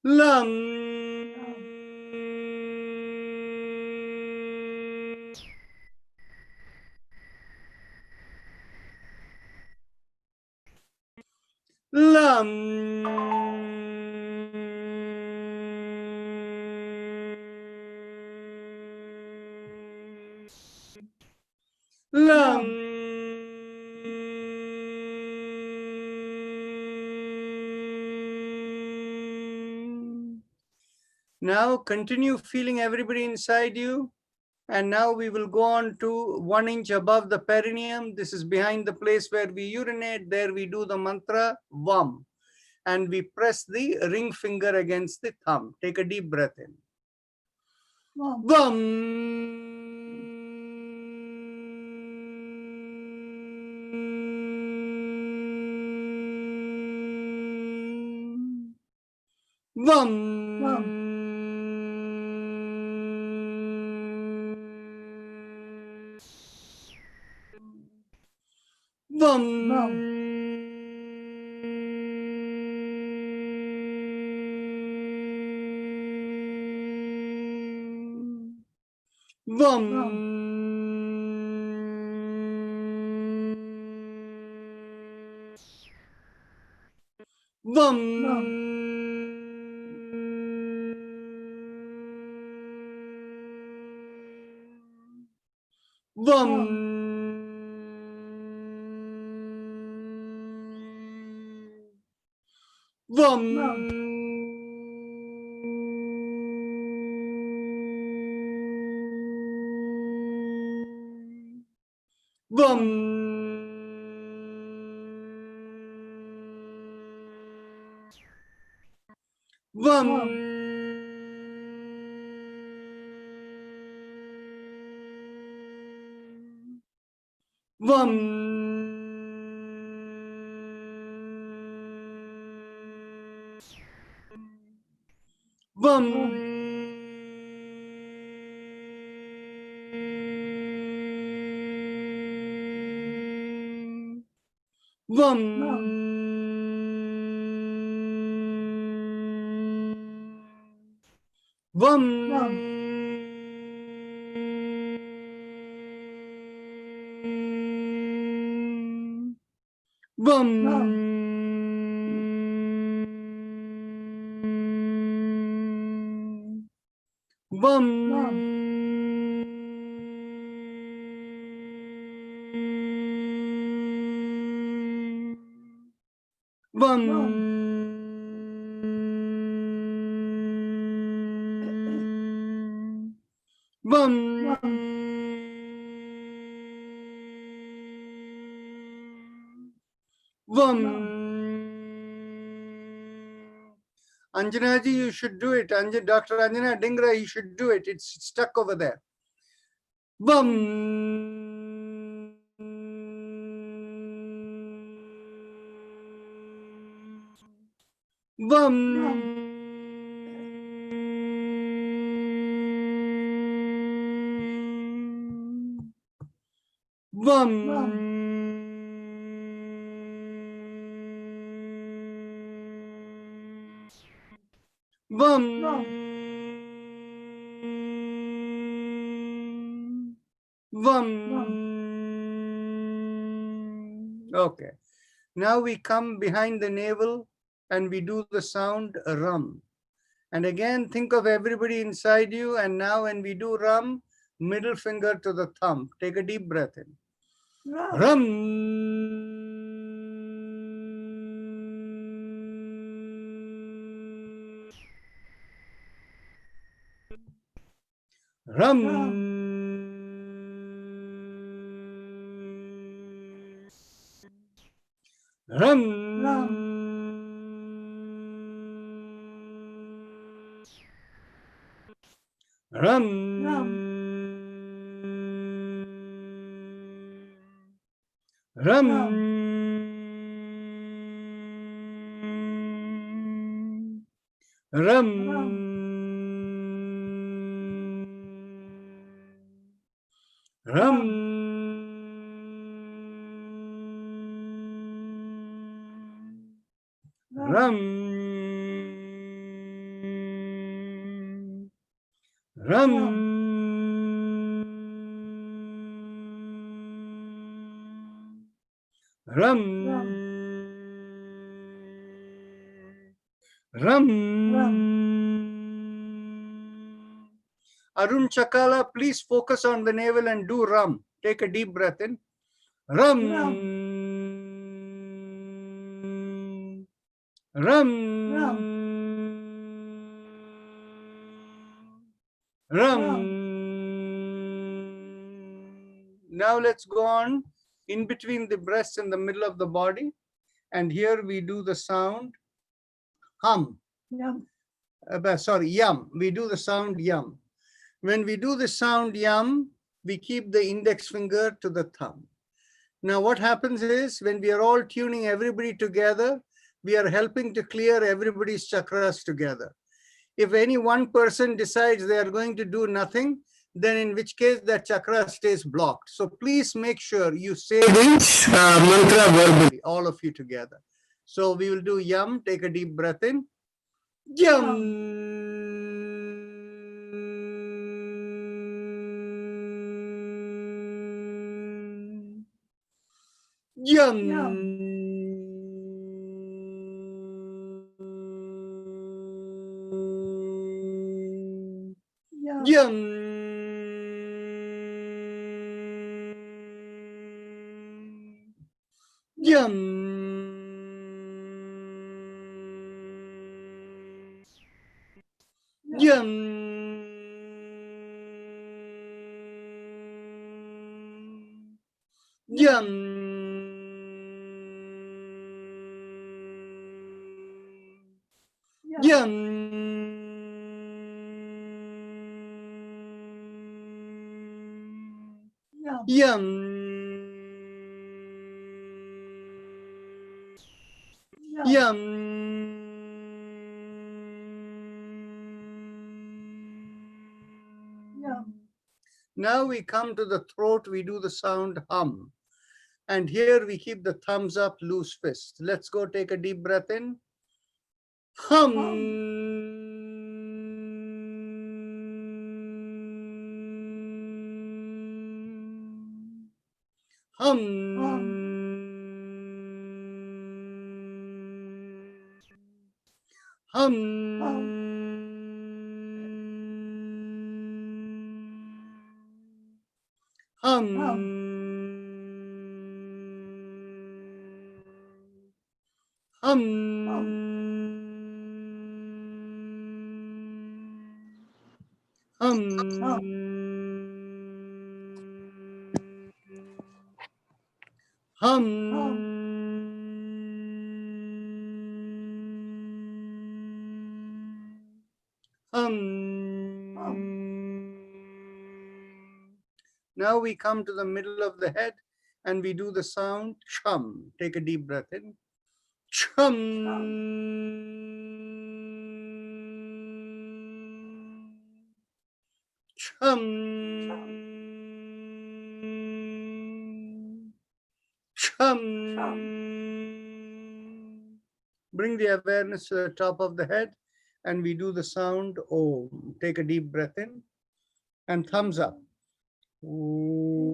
Lam. Lam. Lam. Now continue feeling everybody inside you. And now we will go on to 1 inch above the perineum. This is behind the place where we urinate. There we do the mantra Vam. And we press the ring finger against the thumb. Take a deep breath in. Vam. Vam. Vam. Vam. Vam. Vam. Vam. Vam. Vam. Vam. Vam. Vam. Vam. Vam. Vam. Vam. Vam. Vam. Anjana ji, you should do it. Dr. Anjana Dhingra, you should do it. It's stuck over there. Vam. Vam. Vam. Vam. Vam. Okay. Now we come behind the navel and we do the sound Ram. And again, think of everybody inside you. And now when we do Ram, middle finger to the thumb. Take a deep breath in. Ram. Ram. Ram. Ram. Ram. Ram. Ram. Ram. Ram. Ram. Ram. Arun Chakala, please focus on the navel and do Ram. Take a deep breath in. Ram. Ram. Ram. Now let's go on in between the breasts and the middle of the body. And here we do the sound hum. Yum. Sorry, yum. We do the sound yum. When we do the sound yum, we keep the index finger to the thumb. Now what happens is when we are all tuning everybody together, we are helping to clear everybody's chakras together. If any one person decides they are going to do nothing, then in which case that chakra stays blocked. So please make sure you say the mantra verbally, all of you together. So we will do yum, take a deep breath in. Yum. Yum. Yum. Yum. Yum. Yum. Yum. Yum. Yum. Yum. Now we come to the throat, we do the sound hum. And here we keep the thumbs up, loose fist. Let's go take a deep breath in. Hum. Hum. Hum. Hum. Hum. Hum. Hum. Hum. Now we come to the middle of the head and we do the sound chum. Take a deep breath in. Chum. Chum. Chum. Bring the awareness to the top of the head and we do the sound Om. Take a deep breath in and thumbs up. Om.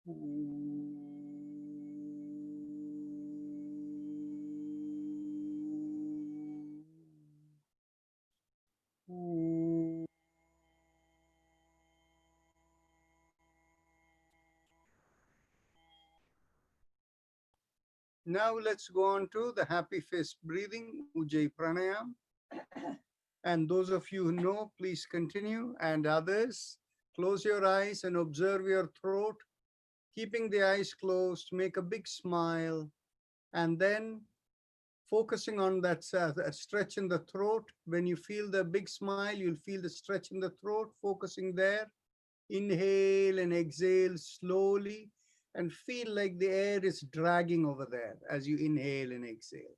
Now let's go on to the happy face breathing, Ujjayi Pranayam. And those of you who know, please continue. And others, close your eyes and observe your throat. Keeping the eyes closed, make a big smile. And then focusing on that stretch in the throat. When you feel the big smile, you'll feel the stretch in the throat, focusing there. Inhale and exhale slowly and feel like the air is dragging over there as you inhale and exhale.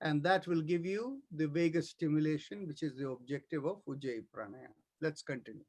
And that will give you the vagus stimulation, which is the objective of Ujjayi Pranayama. Let's continue.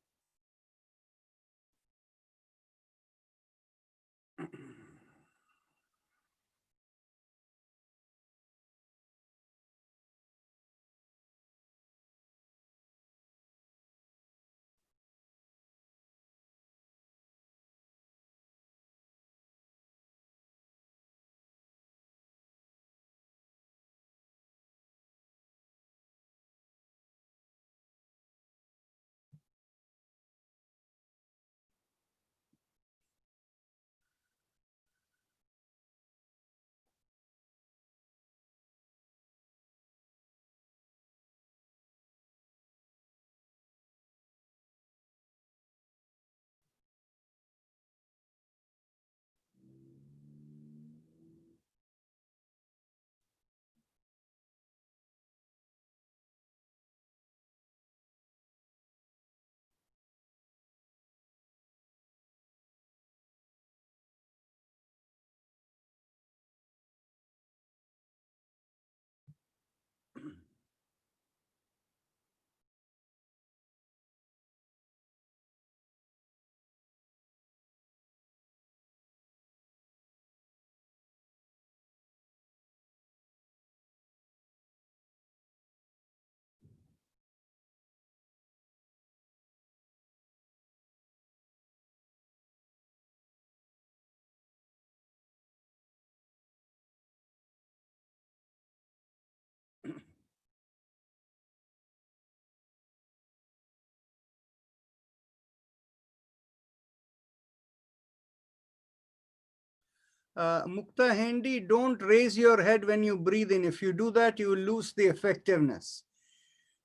Mukta Hendi, don't raise your head when you breathe in. If you do that, you will lose the effectiveness.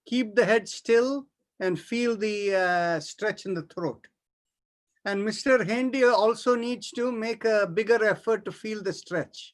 Keep the head still and feel the stretch in the throat. And Mr. Hendi also needs to make a bigger effort to feel the stretch.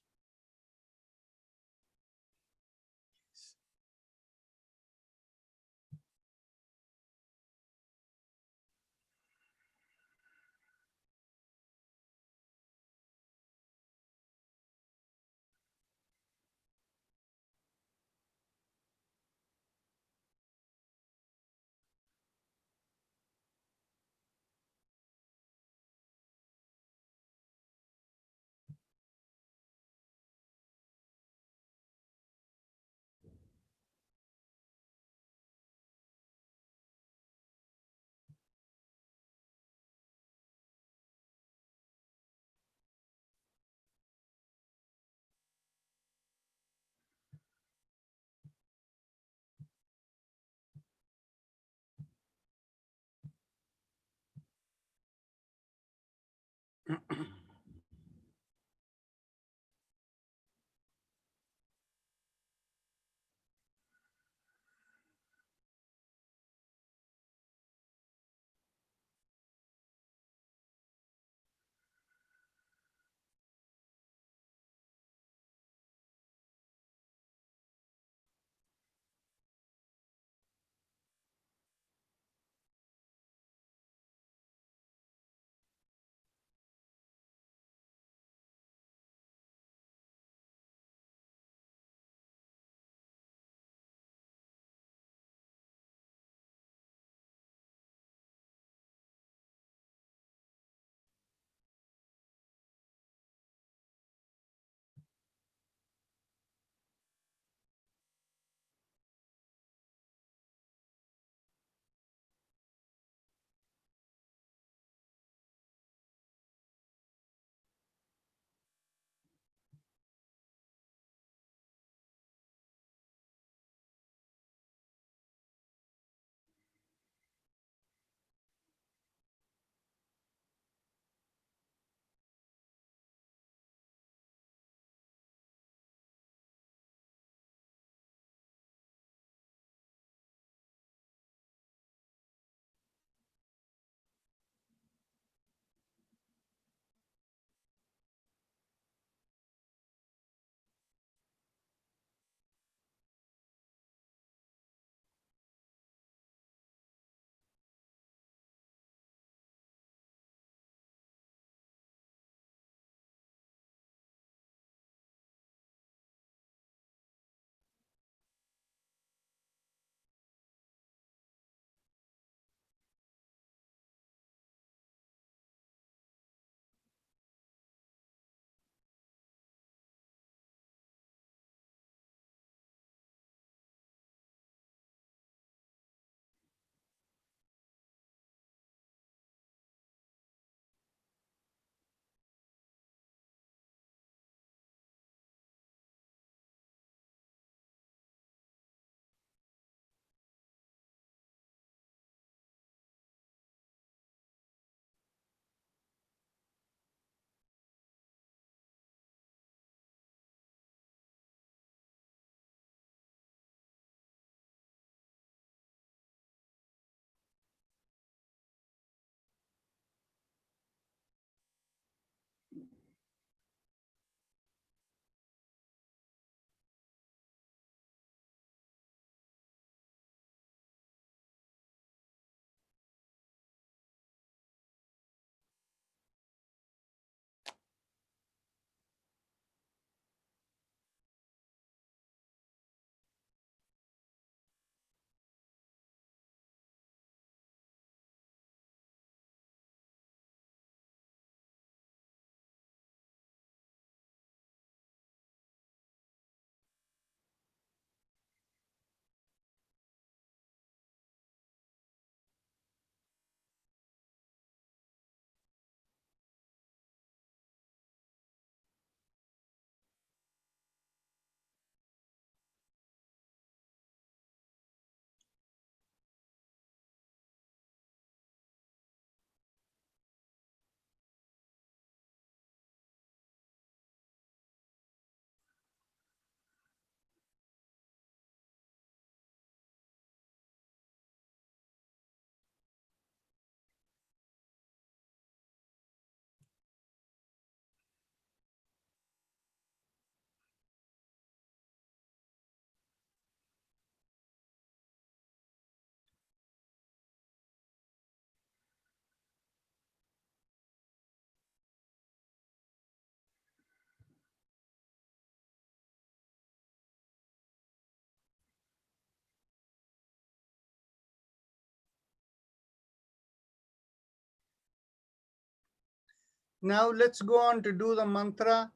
Now let's go on to do the mantra.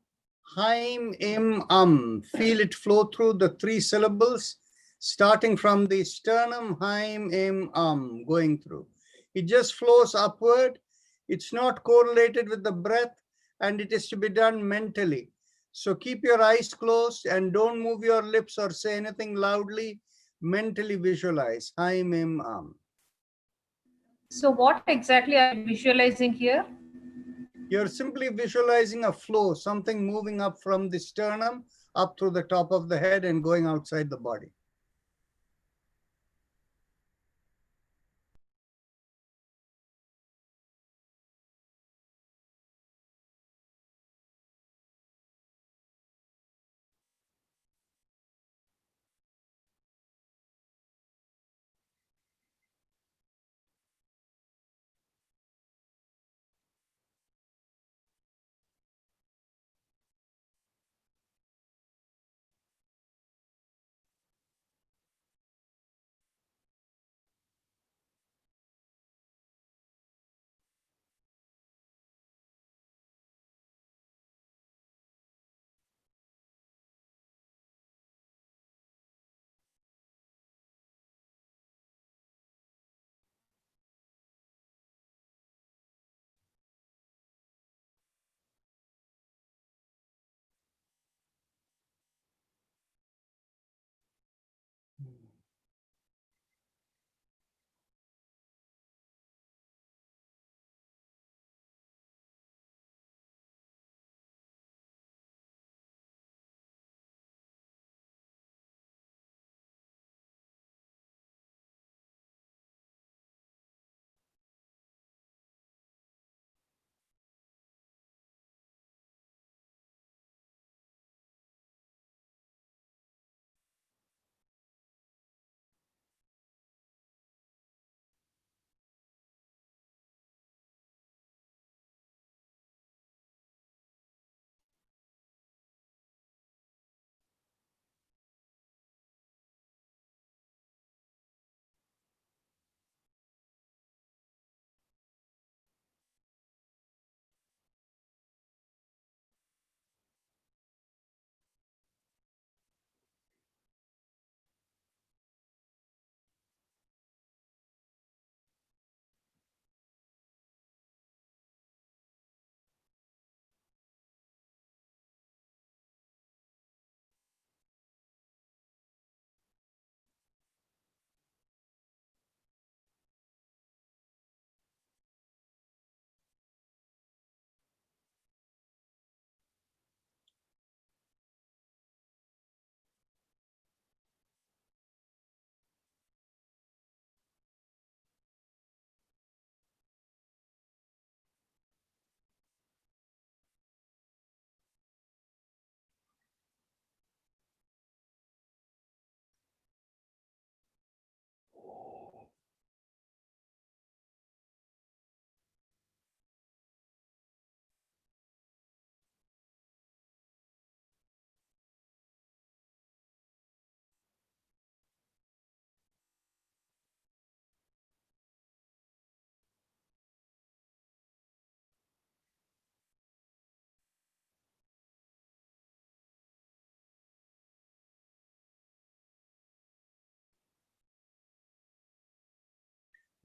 Haim Im Feel it flow through the 3 syllables, starting from the sternum, Haim Im going through. It just flows upward. It's not correlated with the breath, and it is to be done mentally. So keep your eyes closed and don't move your lips or say anything loudly. Mentally visualize Haim Im So what exactly are you visualizing here? You're simply visualizing a flow, something moving up from the sternum, up through the top of the head and going outside the body.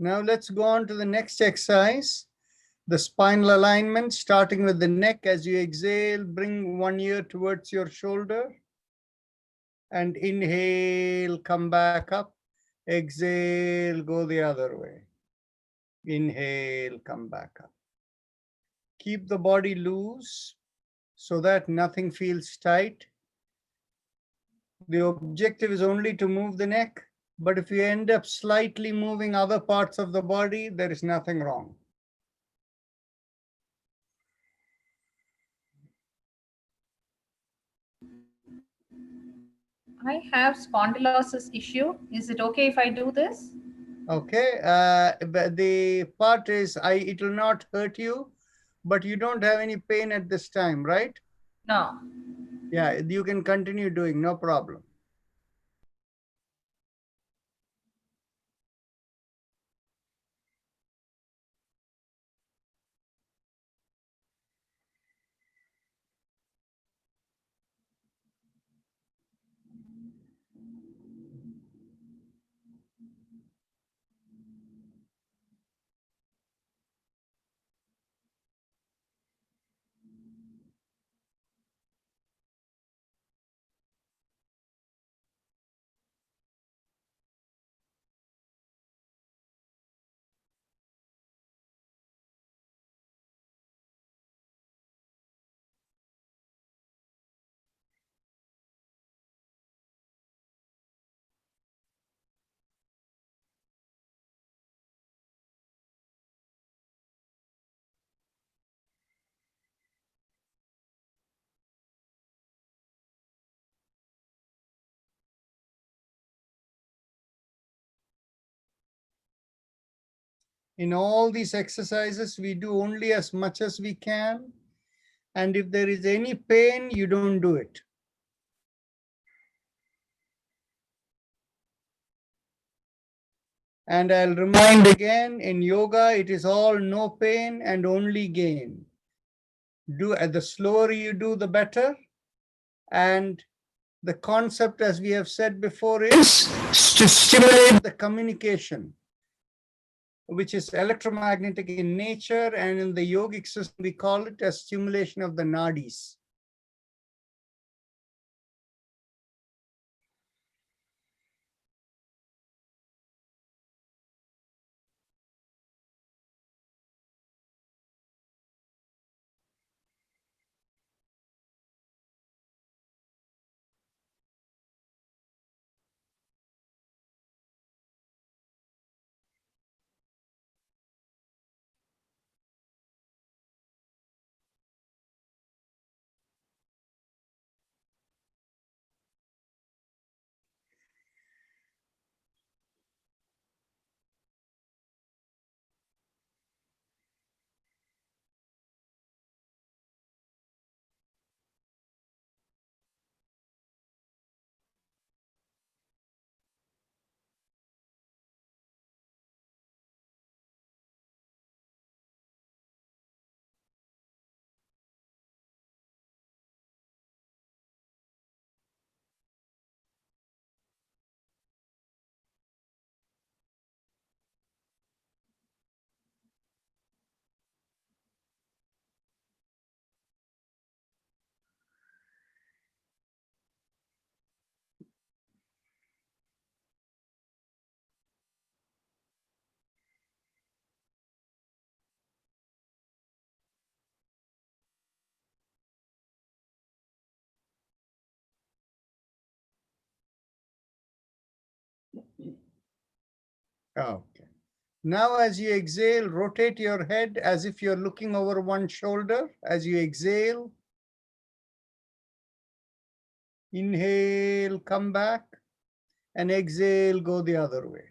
Now let's go on to the next exercise. The spinal alignment, starting with the neck. As you exhale, bring one ear towards your shoulder. And inhale, come back up. Exhale, go the other way. Inhale, come back up. Keep the body loose so that nothing feels tight. The objective is only to move the neck, but if you end up slightly moving other parts of the body, there is nothing wrong. I have spondylosis issue. Is it okay if I do this? Okay, but the part is, it will not hurt you, but you don't have any pain at this time, right? No. Yeah, you can continue doing, no problem. In all these exercises, we do only as much as we can. And if there is any pain, you don't do it. And I'll remind again, in yoga, it is all no pain and only gain. The slower you do, the better. And the concept, as we have said before, is to stimulate the communication, which is electromagnetic in nature, and in the yogic system, we call it a stimulation of the nadis. Okay. Now, as you exhale, rotate your head as if you're looking over one shoulder. As you exhale, inhale, come back, and exhale, go the other way.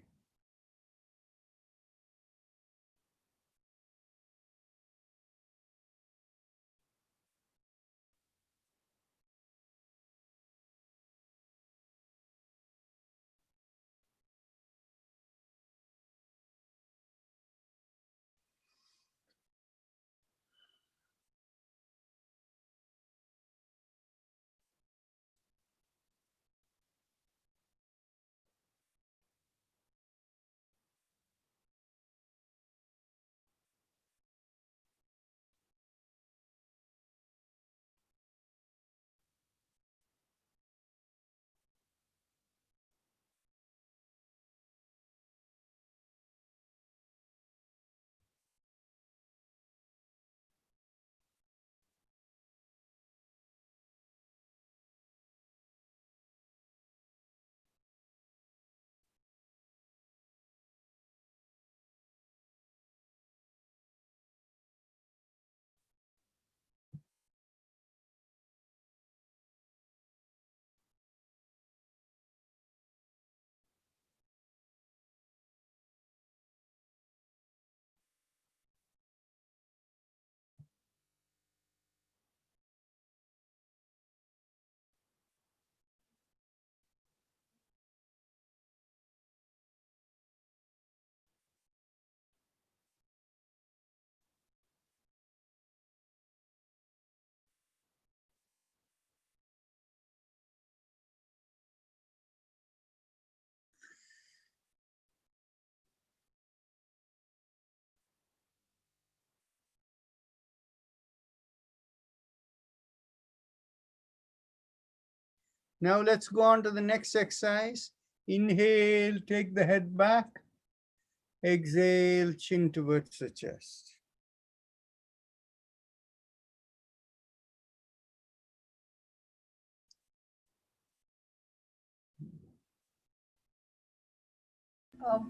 Now let's go on to the next exercise. Inhale, take the head back. Exhale, chin towards the chest.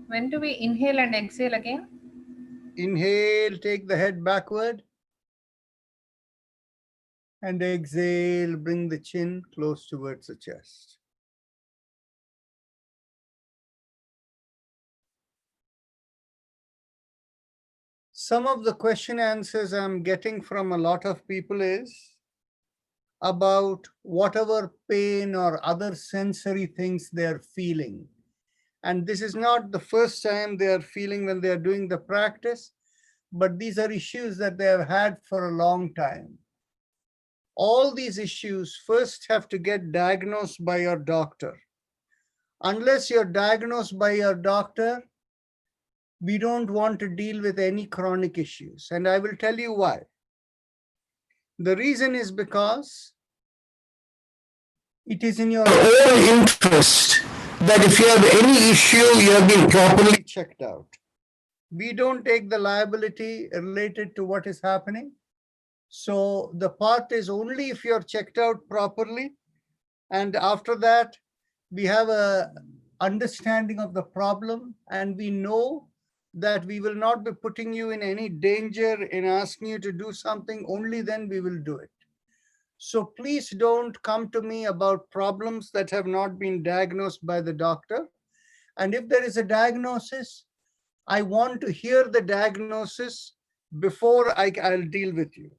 When do we inhale and exhale again? Inhale, take the head backward. And exhale, bring the chin close towards the chest. Some of the question answers I'm getting from a lot of people is about whatever pain or other sensory things they're feeling. And this is not the first time they are feeling when they are doing the practice, but these are issues that they have had for a long time. All these issues first have to get diagnosed by your doctor. Unless you're diagnosed by your doctor, we don't want to deal with any chronic issues. And I will tell you why. The reason is because it is in your own interest that if you have any issue, you have been properly checked out. We don't take the liability related to what is happening. So the part is only if you're checked out properly. And after that, we have a understanding of the problem, and we know that we will not be putting you in any danger in asking you to do something. Only then we will do it. So please don't come to me about problems that have not been diagnosed by the doctor. And if there is a diagnosis, I want to hear the diagnosis before I'll deal with you.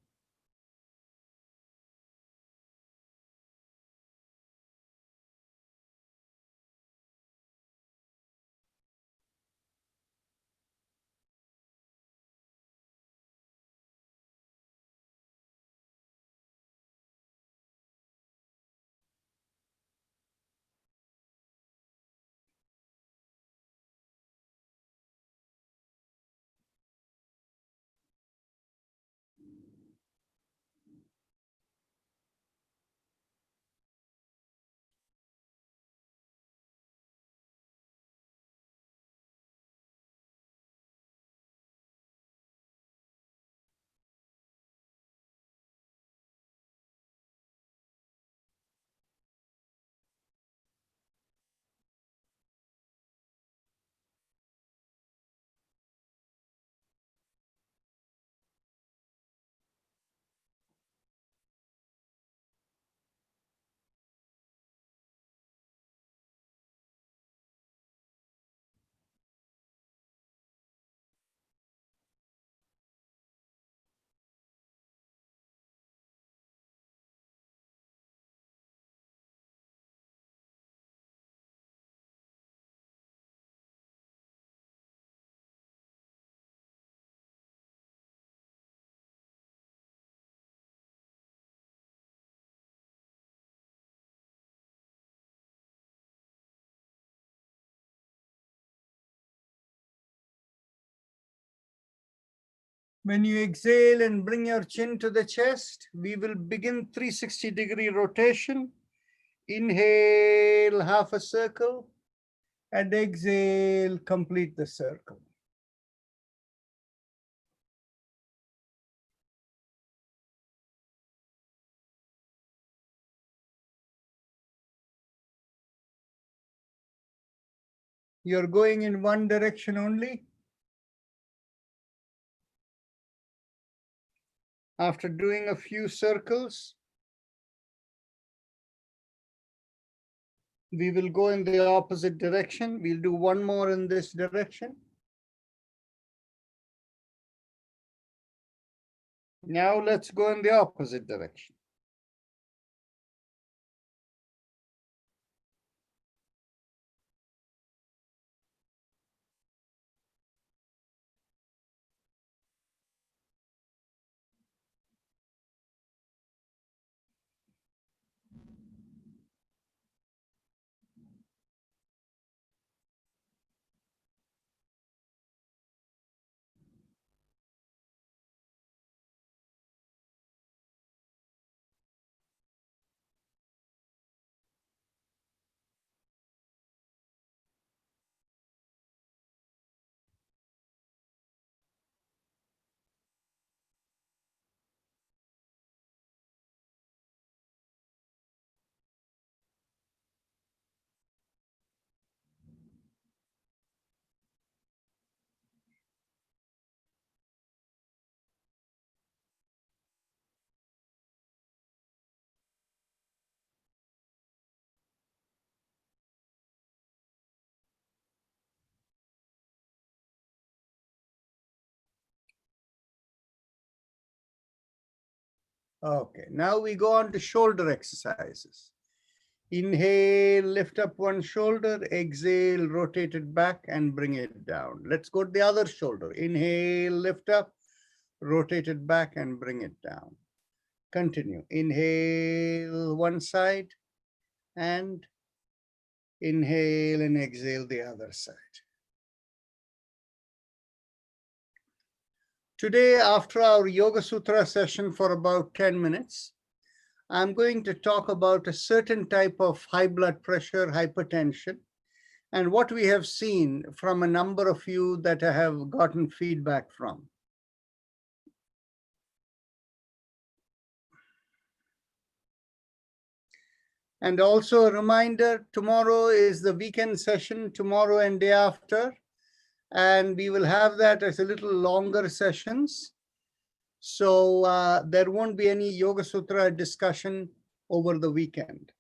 When you exhale and bring your chin to the chest, we will begin 360-degree rotation. Inhale, half a circle, and exhale, complete the circle. You're going in one direction only. After doing a few circles, we will go in the opposite direction. We'll do one more in this direction. Now let's go in the opposite direction. Okay, now we go on to shoulder exercises. Inhale, lift up one shoulder, exhale, rotate it back and bring it down. Let's go to the other shoulder. Inhale, lift up, rotate it back and bring it down. Continue. Inhale one side and inhale and exhale the other side. Today, after our Yoga Sutra session for about 10 minutes, I'm going to talk about a certain type of high blood pressure, hypertension, and what we have seen from a number of you that I have gotten feedback from. And also a reminder, tomorrow is the weekend session, tomorrow and day after, and we will have that as a little longer sessions. So there won't be any Yoga Sutra discussion over the weekend.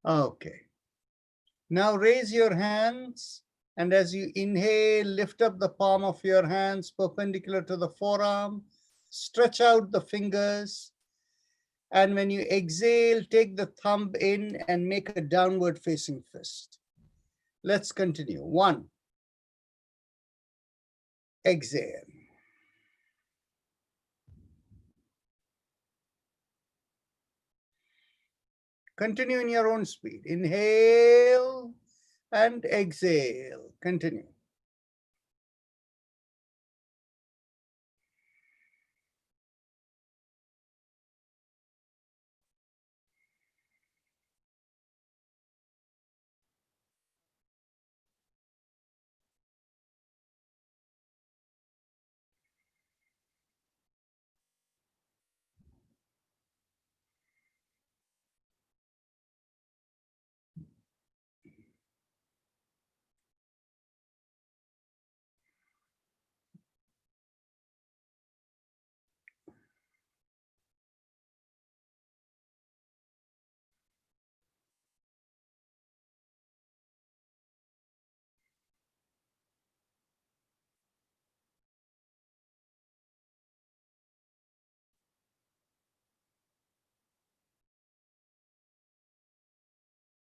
Okay. Now raise your hands, and as you inhale, lift up the palm of your hands perpendicular to the forearm, stretch out the fingers, and when you exhale, take the thumb in and make a downward facing fist. Let's continue. 1. Exhale. Continue in your own speed. Inhale and exhale. Continue.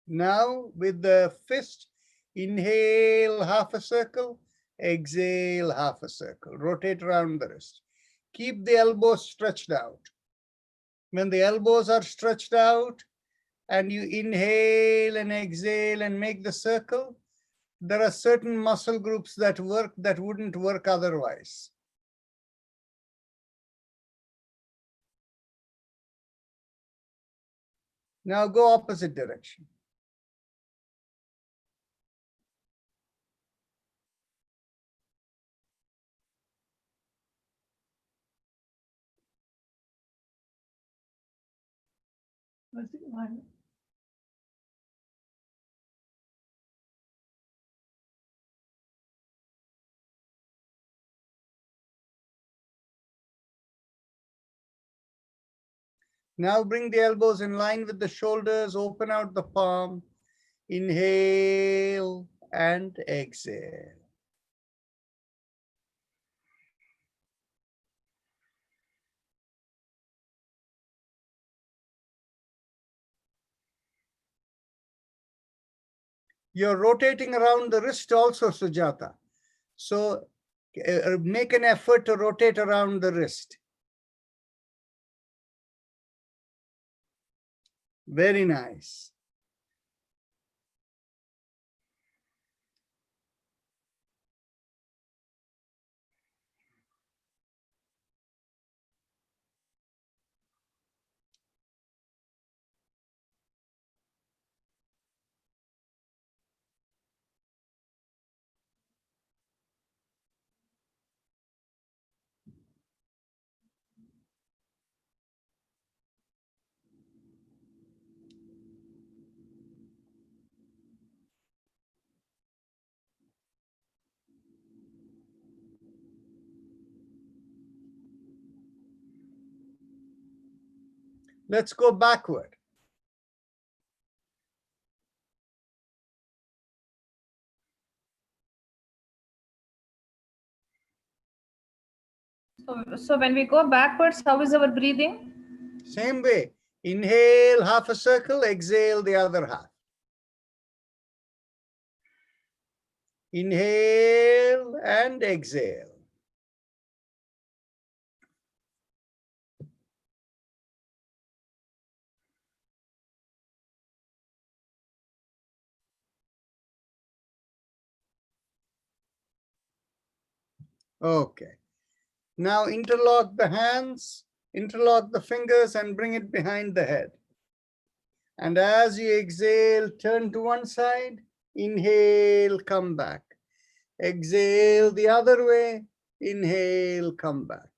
Now with the fist, inhale half a circle, exhale half a circle. Rotate around the wrist. Keep the elbows stretched out. When the elbows are stretched out and you inhale and exhale and make the circle, there are certain muscle groups that work that wouldn't work otherwise. Now go opposite direction. Now bring the elbows in line with the shoulders, open out the palm, inhale and exhale. You're rotating around the wrist also, Sujata. So make an effort to rotate around the wrist. Very nice. Let's go backward. So when we go backwards, how is our breathing? Same way. Inhale half a circle, exhale the other half. Inhale and exhale. Okay. Now interlock the hands, interlock the fingers and bring it behind the head. And as you exhale, turn to one side, inhale, come back. Exhale the other way, inhale, come back.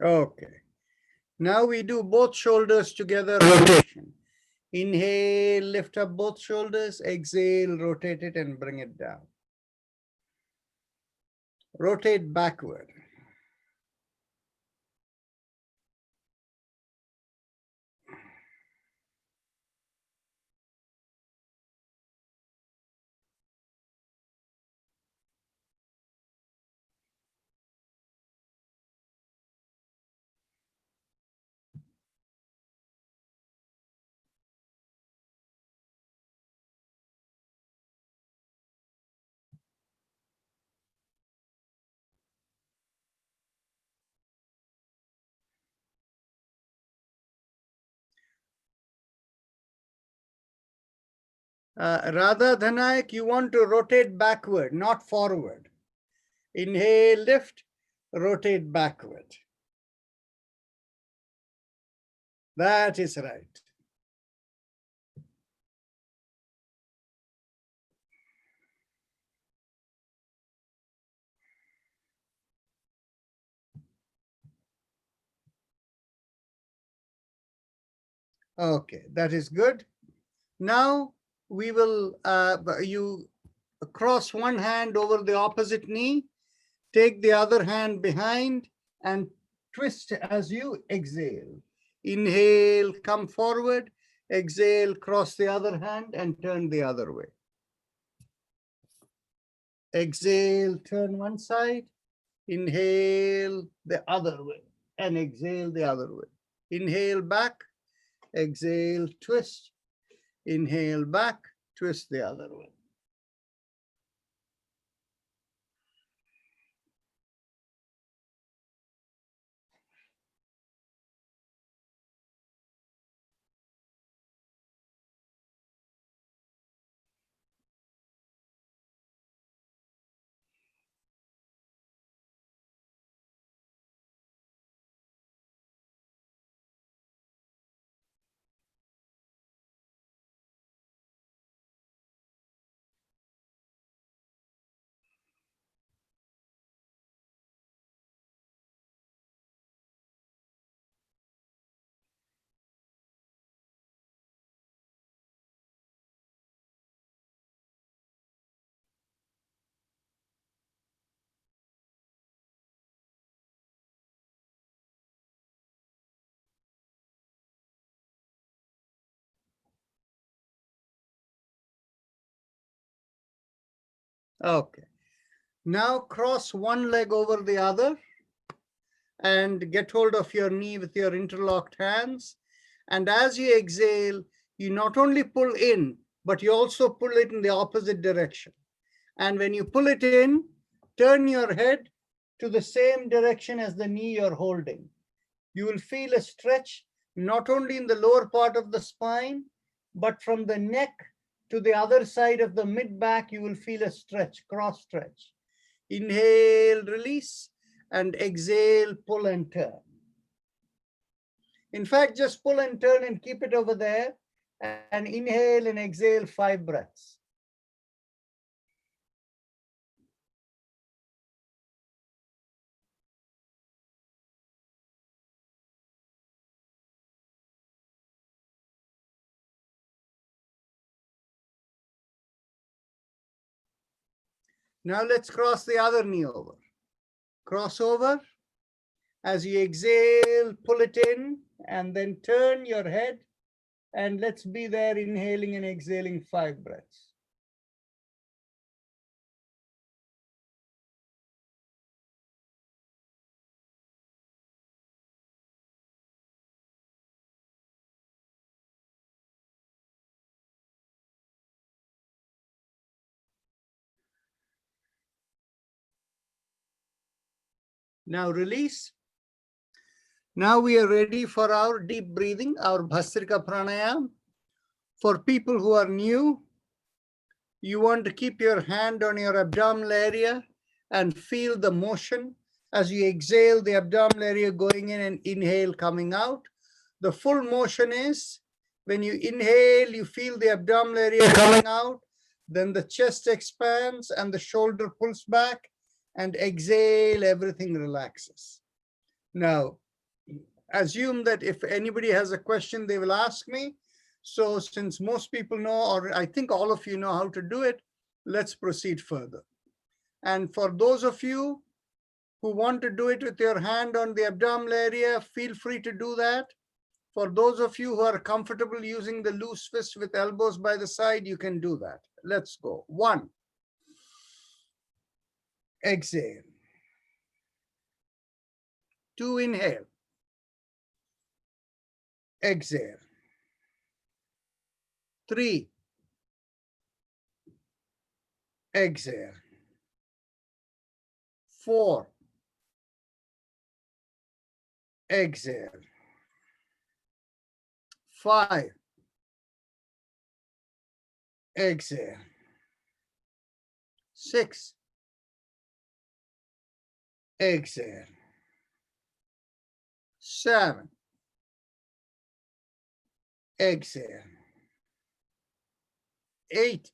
Okay. Now we do both shoulders together, rotation. Inhale, lift up both shoulders, exhale, rotate it and bring it down. Rotate backward. Radha Dhanayak, you want to rotate backward, not forward. Inhale, lift, rotate backward. That is right. Okay, that is good. Now we will, you cross one hand over the opposite knee, take the other hand behind and twist as you exhale. Inhale, come forward, exhale, cross the other hand and turn the other way. Exhale, turn one side, inhale the other way and exhale the other way. Inhale back, exhale, twist, inhale back, twist the other way. Okay. Now cross one leg over the other and get hold of your knee with your interlocked hands. And as you exhale, you not only pull in, but you also pull it in the opposite direction. And when you pull it in, turn your head to the same direction as the knee you're holding. You will feel a stretch, not only in the lower part of the spine, but from the neck to the other side of the mid back, you will feel a stretch, cross stretch. Inhale, release, and exhale, pull and turn. In fact, just pull and turn and keep it over there, and inhale and exhale 5 breaths. Now let's cross the other knee over. Cross over. As you exhale, pull it in, and then turn your head, and let's be there, inhaling and exhaling 5 breaths. Now release. Now we are ready for our deep breathing, our Bhastrika Pranayam. For people who are new, you want to keep your hand on your abdominal area and feel the motion. As you exhale, the abdominal area going in and inhale coming out. The full motion is when you inhale, you feel the abdominal area coming out, then the chest expands and the shoulder pulls back, and exhale, everything relaxes. Now, assume that if anybody has a question, they will ask me. So since most people know, or I think all of you know how to do it, let's proceed further. And for those of you who want to do it with your hand on the abdominal area, feel free to do that. For those of you who are comfortable using the loose fist with elbows by the side, you can do that. Let's go. 1. Exhale. 2. Inhale. Exhale. 3. Exhale. 4. Exhale. 5. Exhale. 6. Exhale. 7. Exhale. 8.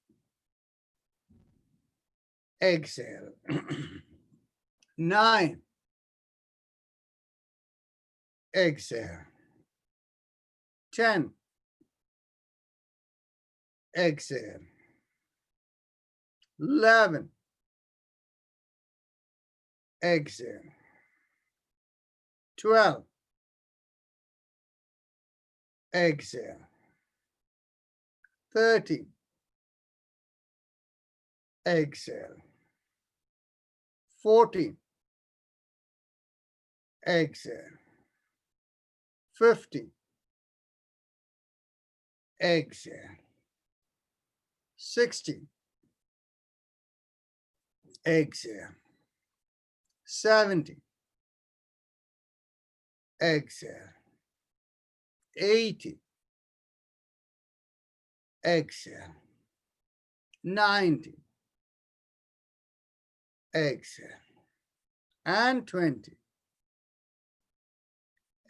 Exhale. 9. Exhale. 10. Exhale. 11. Exhale. 12. Exhale. 13. Exhale. 14. Exhale. 15. Exhale. 16. Exhale. 17. Exhale. 18. Exhale. 19. Exhale. And 20.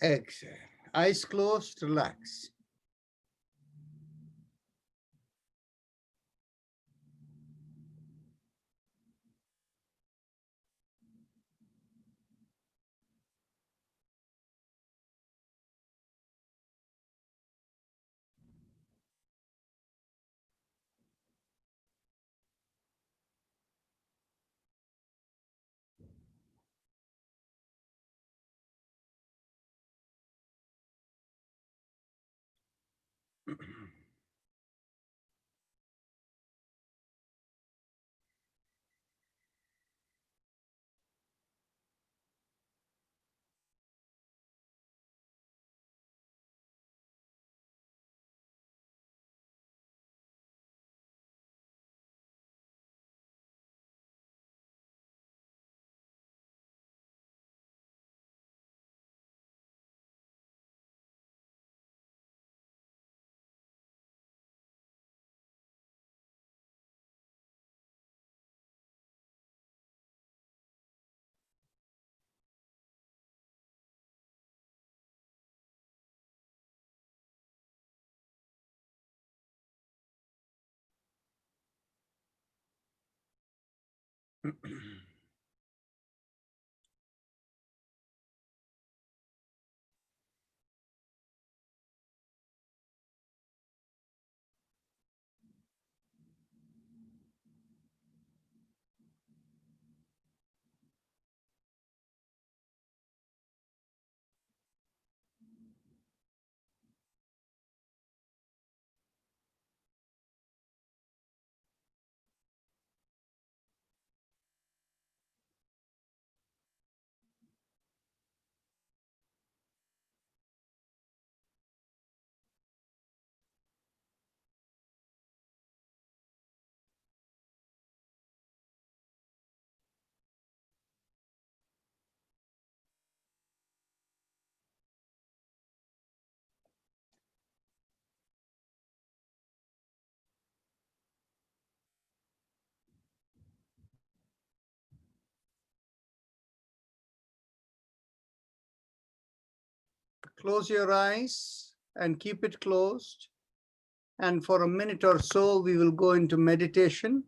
Exhale. Eyes closed, relax. Close your eyes and keep it closed. And for a minute or so, we will go into meditation.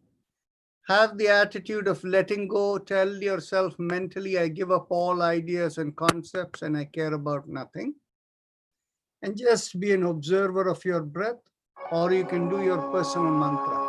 Have the attitude of letting go. Tell yourself mentally, I give up all ideas and concepts and I care about nothing. And just be an observer of your breath, or you can do your personal mantra.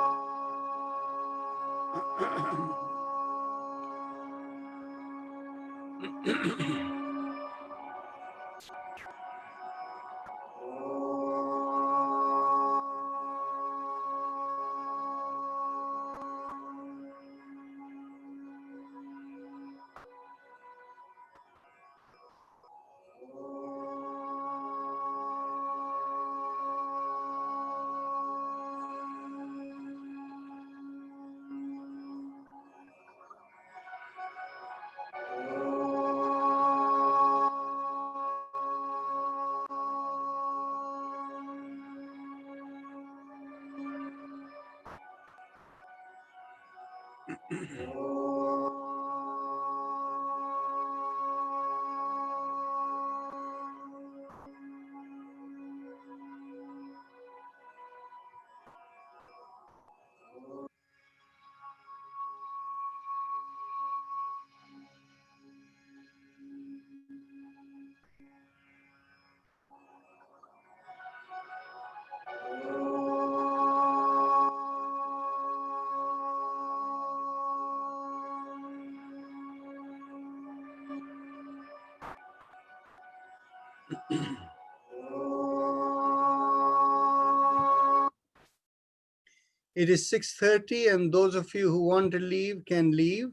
It is 6:30, and those of you who want to leave can leave.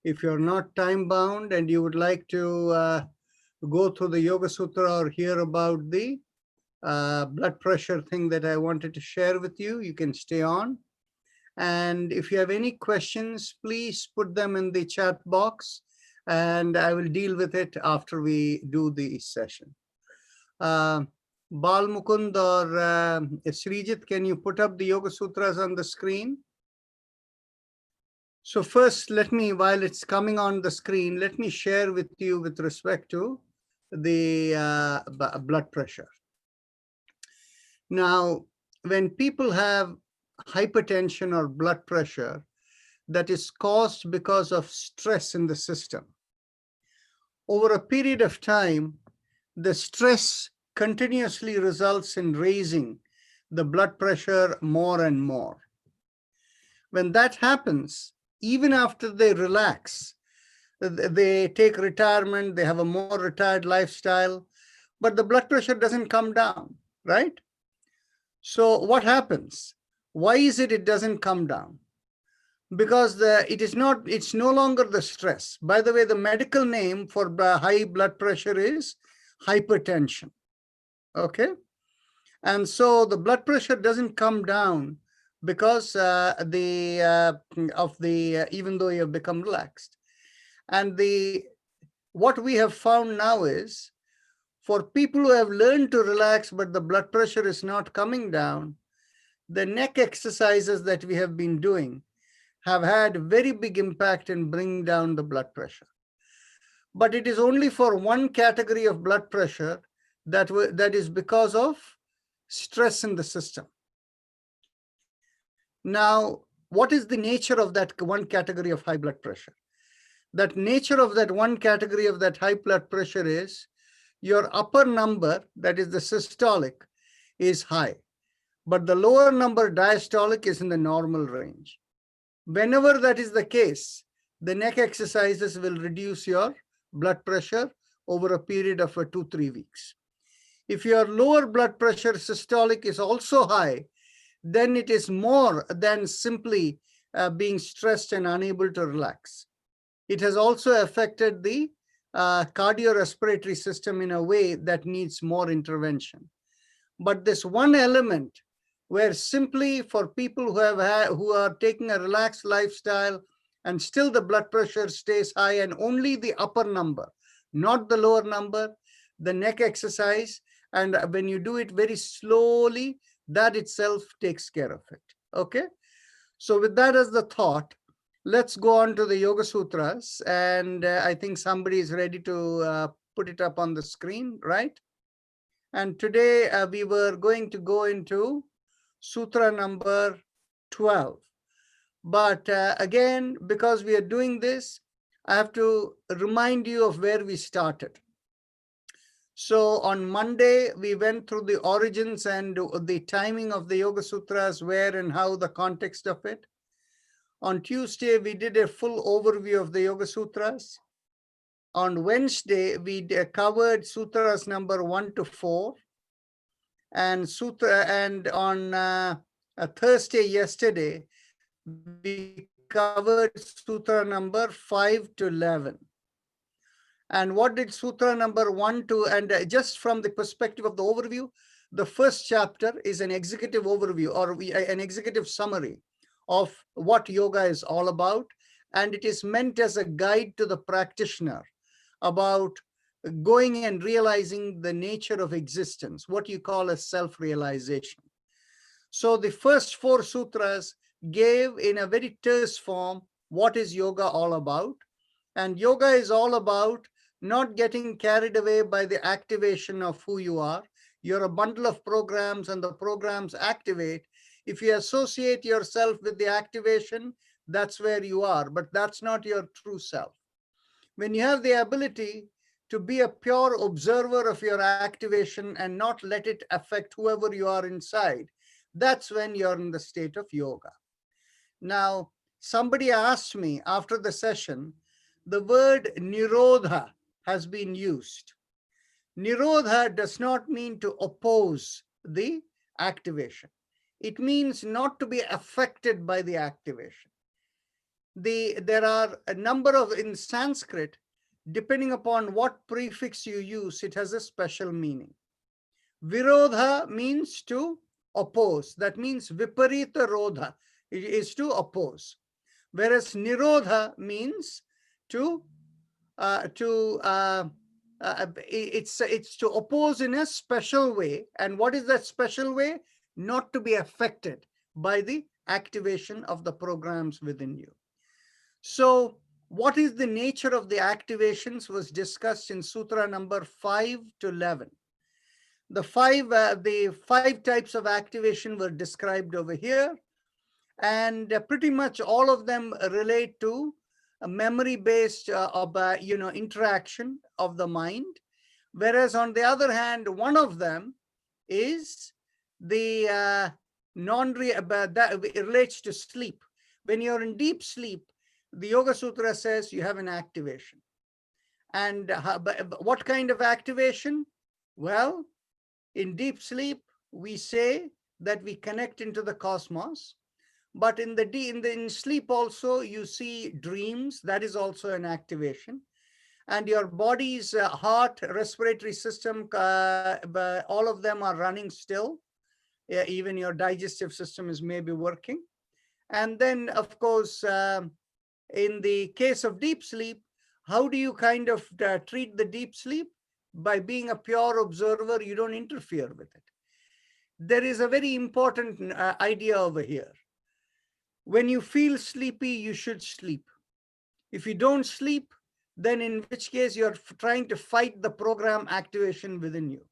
If you're not time bound and you would like to go through the Yoga Sutra or hear about the blood pressure thing that I wanted to share with you, you can stay on. And if you have any questions, please put them in the chat box and I will deal with it after we do the session. Bal Mukund or Srijit, can you put up the Yoga Sutras on the screen? So first, let me, while it's coming on the screen, let me share with you with respect to the blood pressure. Now, when people have hypertension or blood pressure that is caused because of stress in the system, over a period of time, the stress continuously results in raising the blood pressure more and more. When that happens, even after they relax, they take retirement, they have a more retired lifestyle, but the blood pressure doesn't come down, right? So what happens? Why is it doesn't come down? Because it's no longer the stress. By the way, the medical name for high blood pressure is hypertension. Okay, and so the blood pressure doesn't come down because even though you have become relaxed. And what we have found now is, for people who have learned to relax but the blood pressure is not coming down, the neck exercises that we have been doing have had a very big impact in bringing down the blood pressure. But it is only for one category of blood pressure that is because of stress in the system. Now, what is the nature of that one category of high blood pressure? That nature of that one category of that high blood pressure is your upper number, that is the systolic, is high, but the lower number diastolic is in the normal range. Whenever that is the case, the neck exercises will reduce your blood pressure over a period of 2-3 weeks. If your lower blood pressure systolic is also high, then it is more than simply being stressed and unable to relax. It has also affected the cardiorespiratory system in a way that needs more intervention. But this one element where simply for people who are taking a relaxed lifestyle and still the blood pressure stays high and only the upper number, not the lower number, the neck exercise, and when you do it very slowly, that itself takes care of it. Okay. So with that as the thought, let's go on to the Yoga Sutras. And I think somebody is ready to put it up on the screen, right? And today we were going to go into Sutra number 12. But again, because we are doing this, I have to remind you of where we started. So on Monday, we went through the origins and the timing of the Yoga Sutras, where and how, the context of it. On Tuesday, we did a full overview of the Yoga Sutras. On Wednesday, we covered Sutras number 1 to 4. And on Thursday, yesterday, we covered Sutra number 5 to 11. And what did Sutra number 1 to, and just from the perspective of the overview, the first chapter is an executive overview or an executive summary of what yoga is all about. And it is meant as a guide to the practitioner about going and realizing the nature of existence, what you call as self-realization. So the first 4 sutras gave in a very terse form what is yoga all about. And yoga is all about not getting carried away by the activation of who you are. You're a bundle of programs and the programs activate. If you associate yourself with the activation, that's where you are, but that's not your true self. When you have the ability to be a pure observer of your activation and not let it affect whoever you are inside, that's when you're in the state of yoga. Now, somebody asked me after the session, the word Nirodha has been used. Nirodha does not mean to oppose the activation. It means not to be affected by the activation. There are a number of, in Sanskrit, depending upon what prefix you use, it has a special meaning. Virodha means to oppose. That means viparita rodha. It is to oppose. Whereas nirodha means it's to oppose in a special way. And what is that special way? Not to be affected by the activation of the programs within you. So what is the nature of the activations was discussed in Sutra number 5 to 11. The five types of activation were described over here. And pretty much all of them relate to a memory-based interaction of the mind. Whereas on the other hand, one of them is the that relates to sleep. When you're in deep sleep, the Yoga Sutra says you have an activation. And what kind of activation? Well, in deep sleep, we say that we connect into the cosmos. But in sleep also, you see dreams. That is also an activation. And your body's heart, respiratory system, all of them are running still. Even your digestive system is maybe working. And then, of course, in the case of deep sleep, how do you kind of treat the deep sleep? By being a pure observer, you don't interfere with it. There is a very important idea over here. When you feel sleepy, you should sleep. If you don't sleep, then in which case you're trying to fight the program activation within you.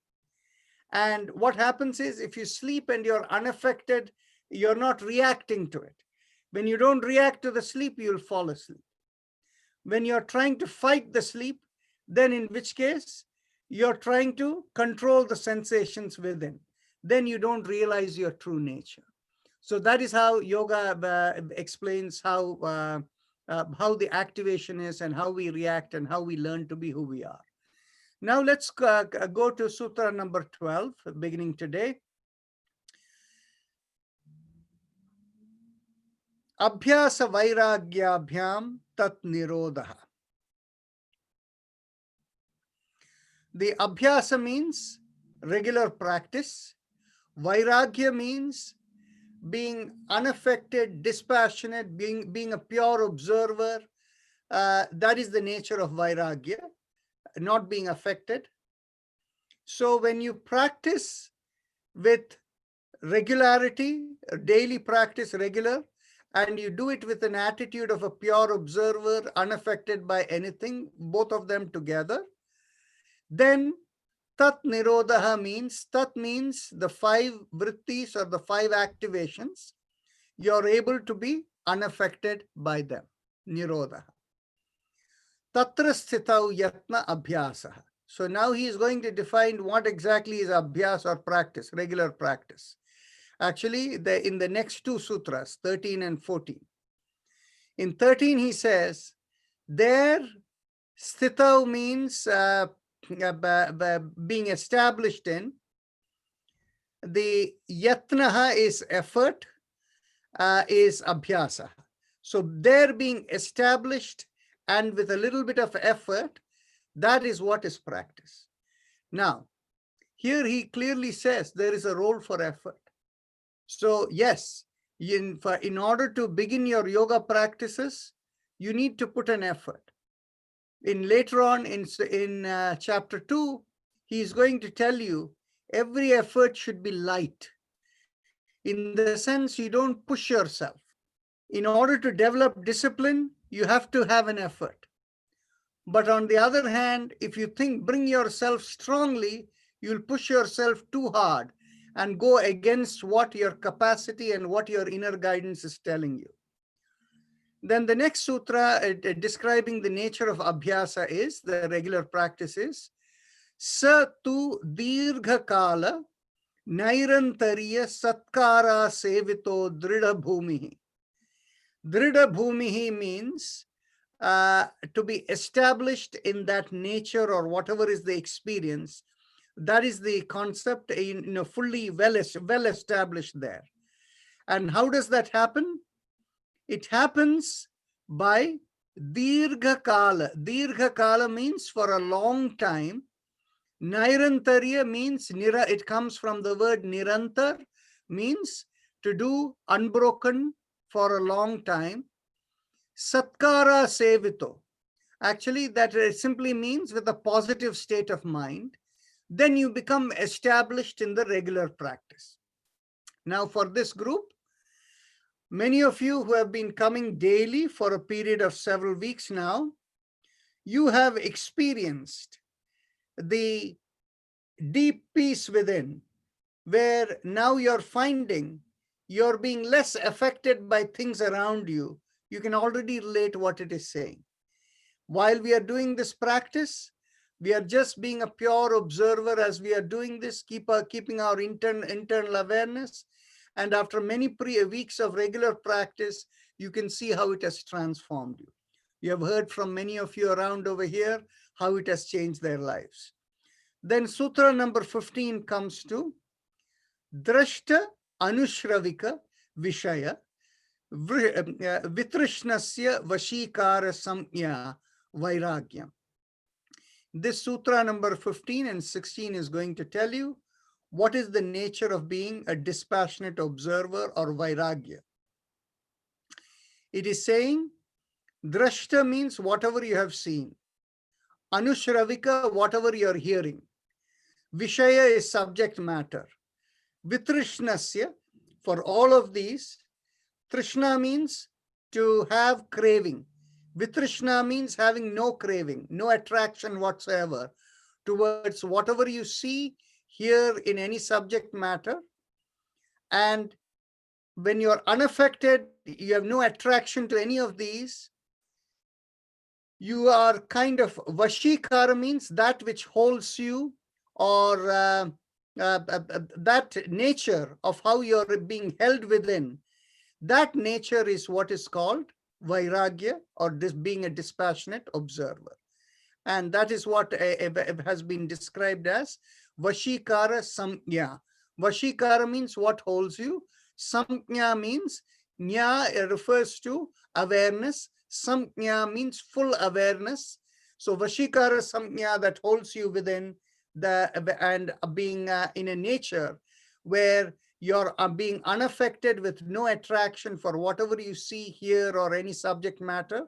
And what happens is if you sleep and you're unaffected, you're not reacting to it. When you don't react to the sleep, you'll fall asleep. When you're trying to fight the sleep, then in which case you're trying to control the sensations within. Then you don't realize your true nature. So that is how yoga explains how the activation is and how we react and how we learn to be who we are. Now let's go to Sutra number 12, beginning today. Abhyasa vairagyabhyam tat nirodha. The abhyasa means regular practice. Vairagya means being unaffected, dispassionate, being a pure observer. That is the nature of vairagya, not being affected. So when you practice with regularity, daily practice regular, and you do it with an attitude of a pure observer, unaffected by anything, both of them together, then tat nirodha means, tat means the 5 vrittis or the 5 activations, you're able to be unaffected by them. Nirodha. Tatra sthitau yatna abhyasa. So now he is going to define what exactly is abhyas or practice, regular practice. Actually, in the next 2 sutras, 13 and 14. In 13, he says, there, sthitau means being established in. The yatnaha is effort, is abhyasa. So there being established and with a little bit of effort, that is what is practice. Now, here he clearly says there is a role for effort. So yes, in order to begin your yoga practices, you need to put an effort. Later on in chapter 2, he is going to tell you every effort should be light. In the sense, you don't push yourself. In order to develop discipline, you have to have an effort. But on the other hand, if you bring yourself strongly, you'll push yourself too hard and go against what your capacity and what your inner guidance is telling you. Then the next sutra describing the nature of abhyasa is, the regular practice is, sa tu dirgha kala nairantariya satkara sevito dridha bhumihi. Dridha bhumihi means to be established in that nature or whatever is the experience. That is the concept, fully well established there. And how does that happen? It happens by dirgha kala. Dirgha kala means for a long time. Nairantarya means, it comes from the word nirantar, means to do unbroken for a long time. Satkara sevito. Actually, that simply means with a positive state of mind. Then you become established in the regular practice. Now for this group, many of you who have been coming daily for a period of several weeks now, you have experienced the deep peace within, where now you're finding you're being less affected by things around you. You can already relate what it is saying. While we are doing this practice, we are just being a pure observer as we are doing this, keeping our internal awareness. And after many weeks of regular practice, you can see how it has transformed you. You have heard from many of you around over here how it has changed their lives. Then sutra number 15 comes to Drashta Anushravika Vishaya Vitrishnasya Vashikara Samya Vairagyam. This sutra number 15 and 16 is going to tell you what is the nature of being a dispassionate observer or vairagya. It is saying, drashta means whatever you have seen. Anushravika, whatever you're hearing. Vishaya is subject matter. Vitrishnasya, for all of these, Trishna means to have craving. Vitrishna means having no craving, no attraction whatsoever towards whatever you see, hear in any subject matter. And when you're unaffected, you have no attraction to any of these, you are kind of vashikara, means that which holds you, or that nature of how you're being held within, that nature is what is called vairagya, or this being a dispassionate observer. And that is what has been described as vashikara samjna. Vashikara means what holds you. Samjna means, nya refers to awareness. Samjna means full awareness. So vashikara samjna, that holds you within and being in a nature where you're being unaffected, with no attraction for whatever you see, hear, or any subject matter.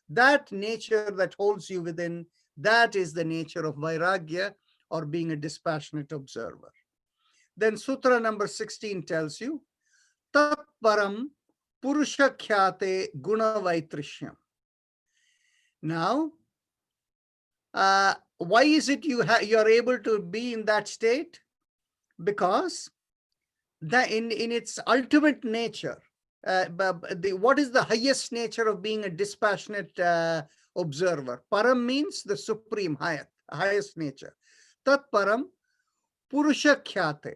That nature that holds you within, that is the nature of vairagya, or being a dispassionate observer. Then Sutra number 16 tells you, Tat param purusha khyate guna vaitrishyam. Now, why is it you're able to be in that state? Because in its ultimate nature, what is the highest nature of being a dispassionate observer? Param means the supreme, highest nature. Tat param purusha khyate.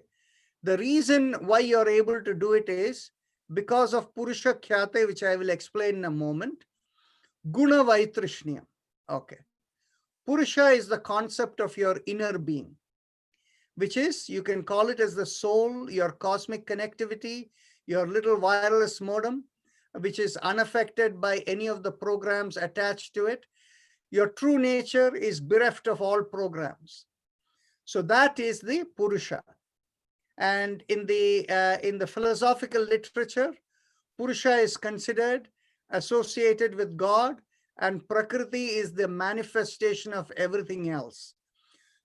The reason why you're able to do it is because of purusha khyate, which I will explain in a moment. Guna vaitrishniyam. Okay. Purusha is the concept of your inner being, which is, you can call it as the soul, your cosmic connectivity, your little wireless modem, which is unaffected by any of the programs attached to it. Your true nature is bereft of all programs. So that is the Purusha. And in the philosophical literature, Purusha is considered associated with God, and Prakriti is the manifestation of everything else.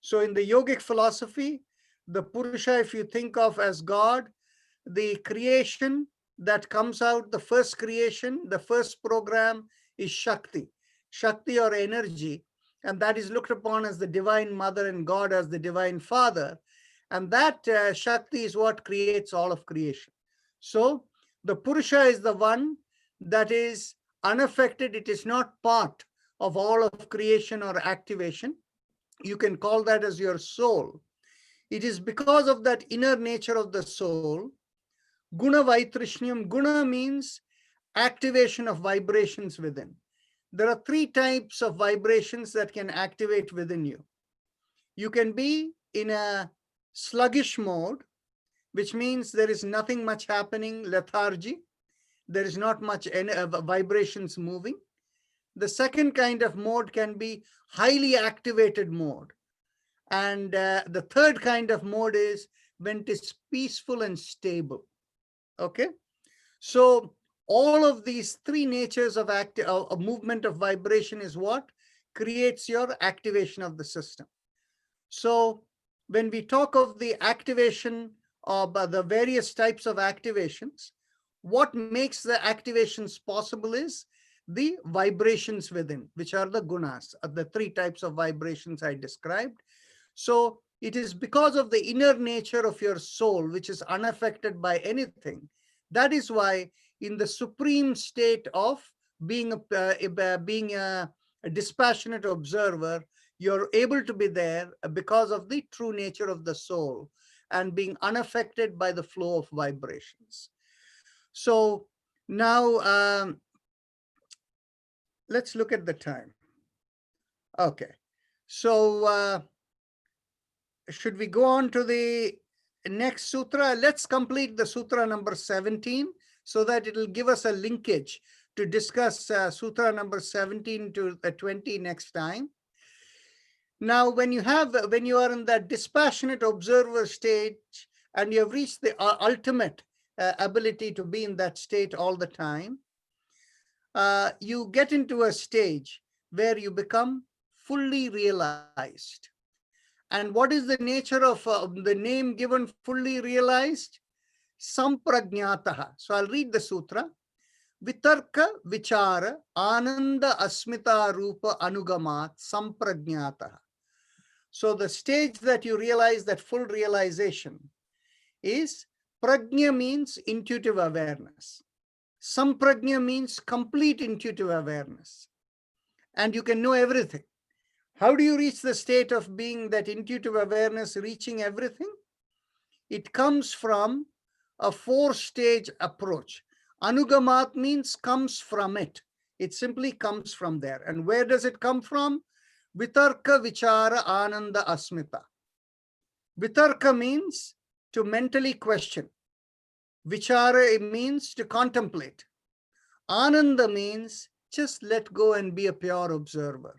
So in the yogic philosophy, the Purusha, if you think of as God, the creation that comes out, the first creation, the first program is Shakti. Shakti, or energy, and that is looked upon as the divine mother and God as the divine father. And that Shakti is what creates all of creation. So the Purusha is the one that is unaffected. It is not part of all of creation or activation. You can call that as your soul. It is because of that inner nature of the soul. Guna vaitrishniyam. Guna means activation of vibrations within. There are three types of vibrations that can activate within you. You can be in a sluggish mode, which means there is nothing much happening, lethargy. There is not much vibrations moving. The second kind of mode can be highly activated mode. And the third kind of mode is when it is peaceful and stable. Okay. So all of these three natures of movement of vibration is what creates your activation of the system. So when we talk of the activation of the various types of activations, what makes the activations possible is the vibrations within, which are the gunas, the three types of vibrations I described. So it is because of the inner nature of your soul, which is unaffected by anything. That is why in the supreme state of being a dispassionate observer, you're able to be there because of the true nature of the soul and being unaffected by the flow of vibrations. So now let's look at the time. Okay. So should we go on to the next sutra? Let's complete the sutra number 17 so that it will give us a linkage to discuss sutra number 17 to 20 next time. Now, when you are in that dispassionate observer stage and you have reached the ultimate ability to be in that state all the time, you get into a stage where you become fully realized. And what is the nature of the name given fully realized? Samprajnataha. So I'll read the sutra. Vitarka vichara ananda asmita rupa anugamat samprajnataha. So the stage that you realize, that full realization, is Prajna means intuitive awareness. Samprajna means complete intuitive awareness. And you can know everything. How do you reach the state of being that intuitive awareness, reaching everything? It comes from a 4-stage approach. Anugamat means comes from it. It simply comes from there. And where does it come from? Vitarka, Vichara, Ananda, Asmita. Vitarka means to mentally question. Vichara means to contemplate. Ananda means just let go and be a pure observer.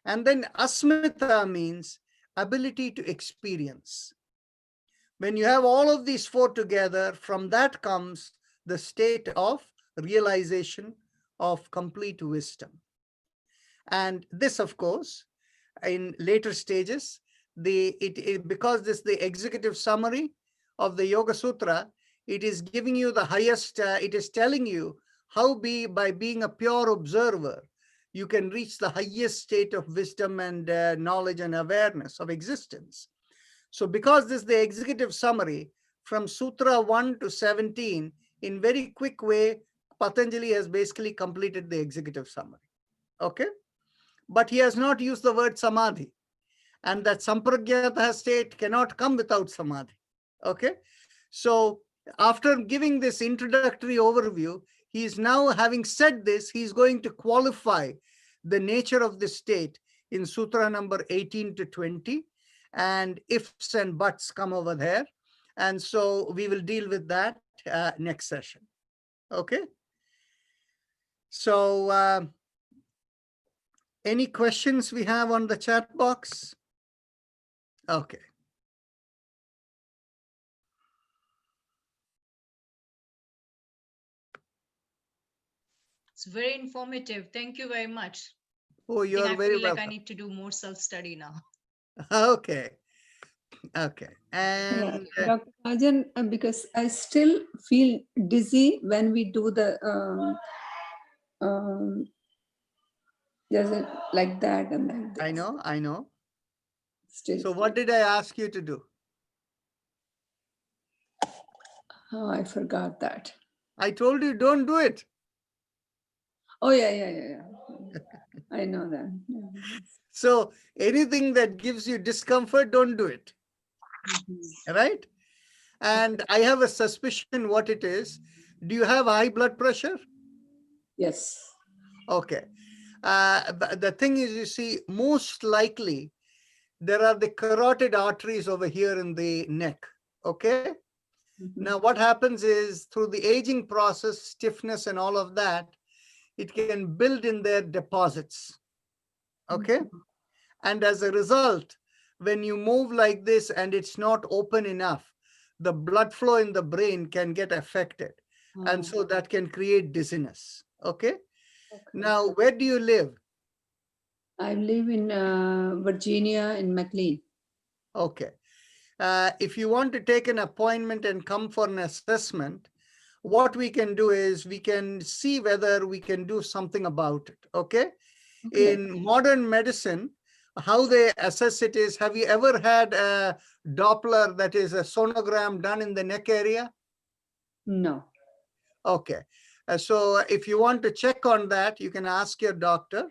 And then Asmita means ability to experience. When you have all of these 4 together, from that comes the state of realization of complete wisdom. And this, of course, in later stages, because this is the executive summary of the Yoga Sutra, it is giving you the highest, it is telling you how by being a pure observer, you can reach the highest state of wisdom and knowledge and awareness of existence. So because this is the executive summary, from Sutra 1 to 17, in very quick way, Patanjali has basically completed the executive summary. Okay? But he has not used the word samadhi. And that sampragyata state cannot come without samadhi. Okay? So after giving this introductory overview, he is now, having said this, he's going to qualify the nature of this state in Sutra number 18 to 20. And ifs and buts come over there. And so we will deal with that next session. Okay? So any questions we have on the chat box? Okay. It's very informative. Thank you very much. Oh, you're I very feel like welcome. I need to do more self-study now. Okay. Okay. And Dr. Rajan, because I still feel dizzy when we do the does it like that and like this. I know. Still. So what did I ask you to do? Oh, I forgot that. I told you don't do it. Oh, yeah. I know that. Yeah. So anything that gives you discomfort, don't do it. Right? And I have a suspicion what it is. Do you have high blood pressure? Yes. Okay. But the thing is, you see, most likely there are the carotid arteries over here in the neck. Okay. Now, what happens is through the aging process, stiffness and all of that, it can build in their deposits. Okay. And as a result, when you move like this and it's not open enough, the blood flow in the brain can get affected. And so that can create dizziness. Okay. Now, where do you live? I live in Virginia in McLean. Okay. If you want to take an appointment and come for an assessment, what we can do is we can see whether we can do something about it. Okay. In modern medicine, how they assess it is, have you ever had a Doppler, that is a sonogram, done in the neck area? No. Okay. So if you want to check on that, you can ask your doctor.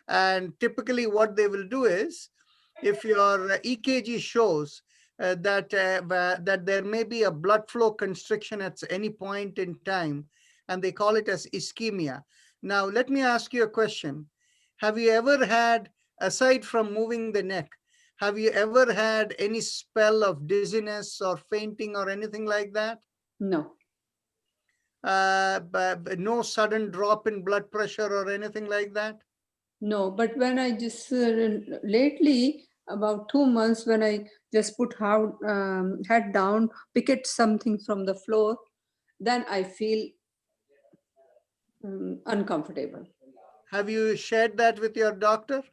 And typically what they will do is, if your EKG shows that there may be a blood flow constriction at any point in time, and they call it as ischemia. Now, let me ask you a question. Have you ever had, aside from moving the neck, have you ever had any spell of dizziness or fainting or anything like that? No. But no sudden drop in blood pressure or anything like that? No, but when I just lately, about 2 months, when I just put head down, pick something from the floor, then I feel uncomfortable. Have you shared that with your doctor?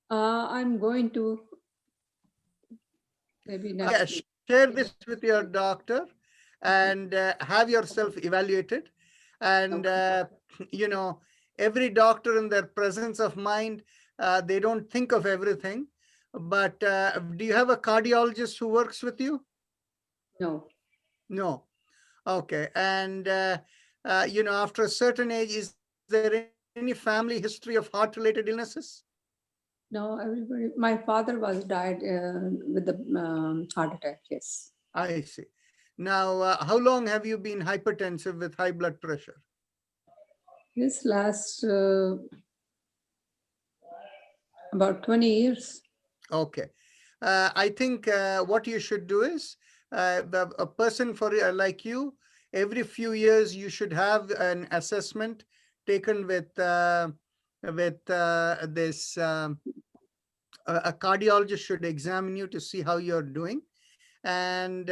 I'm going to maybe next week. Share this with your doctor and have yourself evaluated. And, you know, every doctor in their presence of mind, they don't think of everything. But do you have a cardiologist who works with you? No. No. Okay. And, after a certain age, is there any family history of heart-related illnesses? No, everybody. My father was died with the heart attack. Yes. I see. Now, how long have you been hypertensive with high blood pressure? This last about 20 years. Okay. I think what you should do is a person like you, every few years you should have an assessment taken with this. A cardiologist should examine you to see how you're doing, and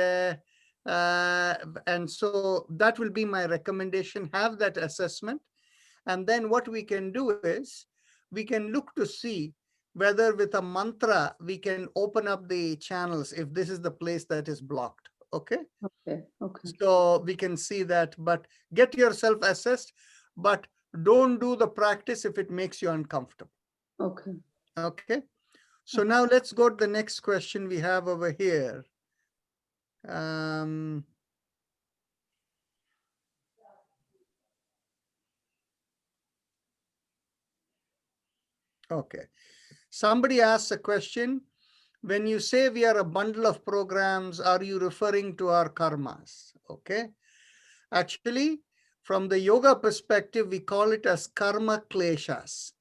so that will be my recommendation. Have that assessment, and then what we can do is we can look to see whether with a mantra we can open up the channels if this is the place that is blocked. Okay. Okay. Okay. So we can see that, but get yourself assessed, but don't do the practice if it makes you uncomfortable. Okay. Okay. So now let's go to the next question we have over here. Okay. Somebody asks a question. When you say we are a bundle of programs, are you referring to our karmas? Okay. Actually, from the yoga perspective, we call it as karma kleshas.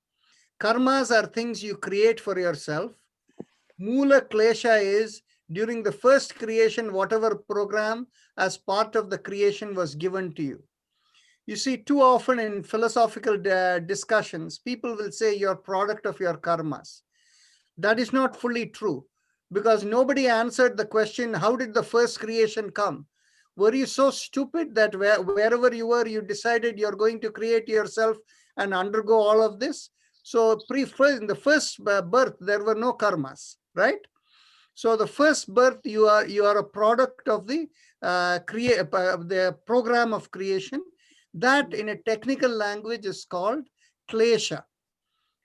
Karmas are things you create for yourself. Mula klesha is during the first creation, whatever program as part of the creation was given to you. You see, too often in philosophical discussions, people will say you're product of your karmas. That is not fully true, because nobody answered the question, how did the first creation come? Were you so stupid that wherever you were, you decided you're going to create yourself and undergo all of this? So in the first birth, there were no karmas, right? So the first birth, you are a product of the the program of creation. That in a technical language is called klesha.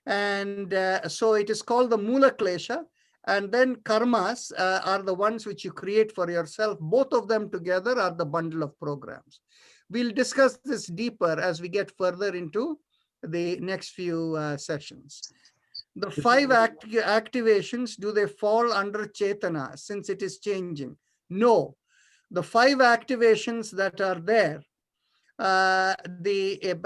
And so it is called the mula klesha. And then karmas are the ones which you create for yourself. Both of them together are the bundle of programs. We'll discuss this deeper as we get further into the next few sessions. The 5 activations, do they fall under Chetana since it is changing? No. The 5 activations that are there,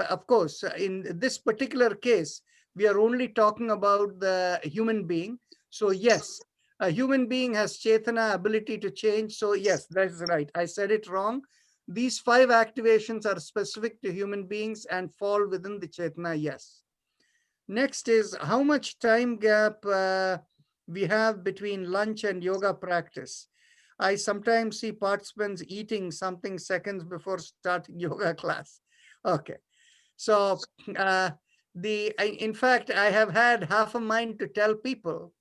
of course, in this particular case, we are only talking about the human being. So yes, a human being has Chetana, ability to change. So yes, that's right. I said it wrong. These 5 activations are specific to human beings and fall within the Chetana, yes. Next is how much time gap we have between lunch and yoga practice. I sometimes see participants eating something seconds before starting yoga class. Okay. So in fact, I have had half a mind to tell people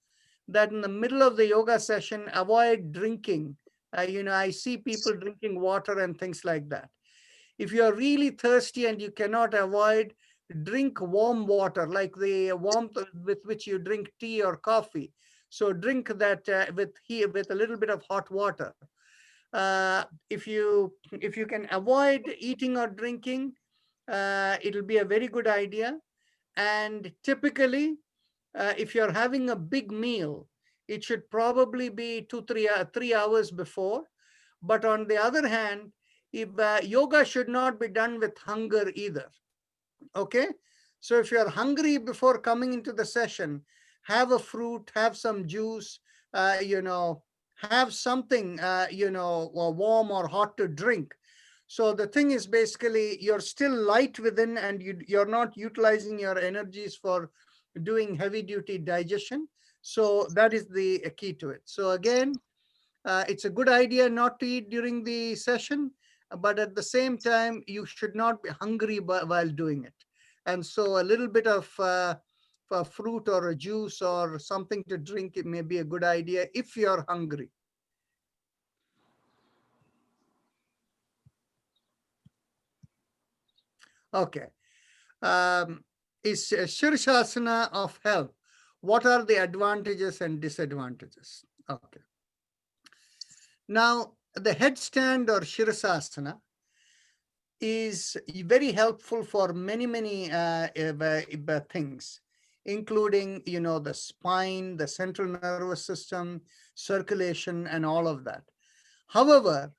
that in the middle of the yoga session, avoid drinking. I see people drinking water and things like that. If you're really thirsty and you cannot avoid, drink warm water, like the warmth with which you drink tea or coffee. So drink that with a little bit of hot water. If you can avoid eating or drinking, it'll be a very good idea. And typically, if you're having a big meal, it should probably be 3 hours before. But on the other hand, if yoga should not be done with hunger either. Okay, so if you're hungry before coming into the session, have a fruit, have some juice, have something, warm or hot to drink. So the thing is basically you're still light within and you're not utilizing your energies for doing heavy duty digestion. So that is the key to it. So again, it's a good idea not to eat during the session, but at the same time, you should not be hungry while doing it. And so a little bit of a fruit or a juice or something to drink, it may be a good idea if you're hungry. Okay. Is Shirshasana of health? What are the advantages and disadvantages? Okay. Now, the headstand or Shirasasana is very helpful for many things, including, the spine, the central nervous system, circulation, and all of that. However,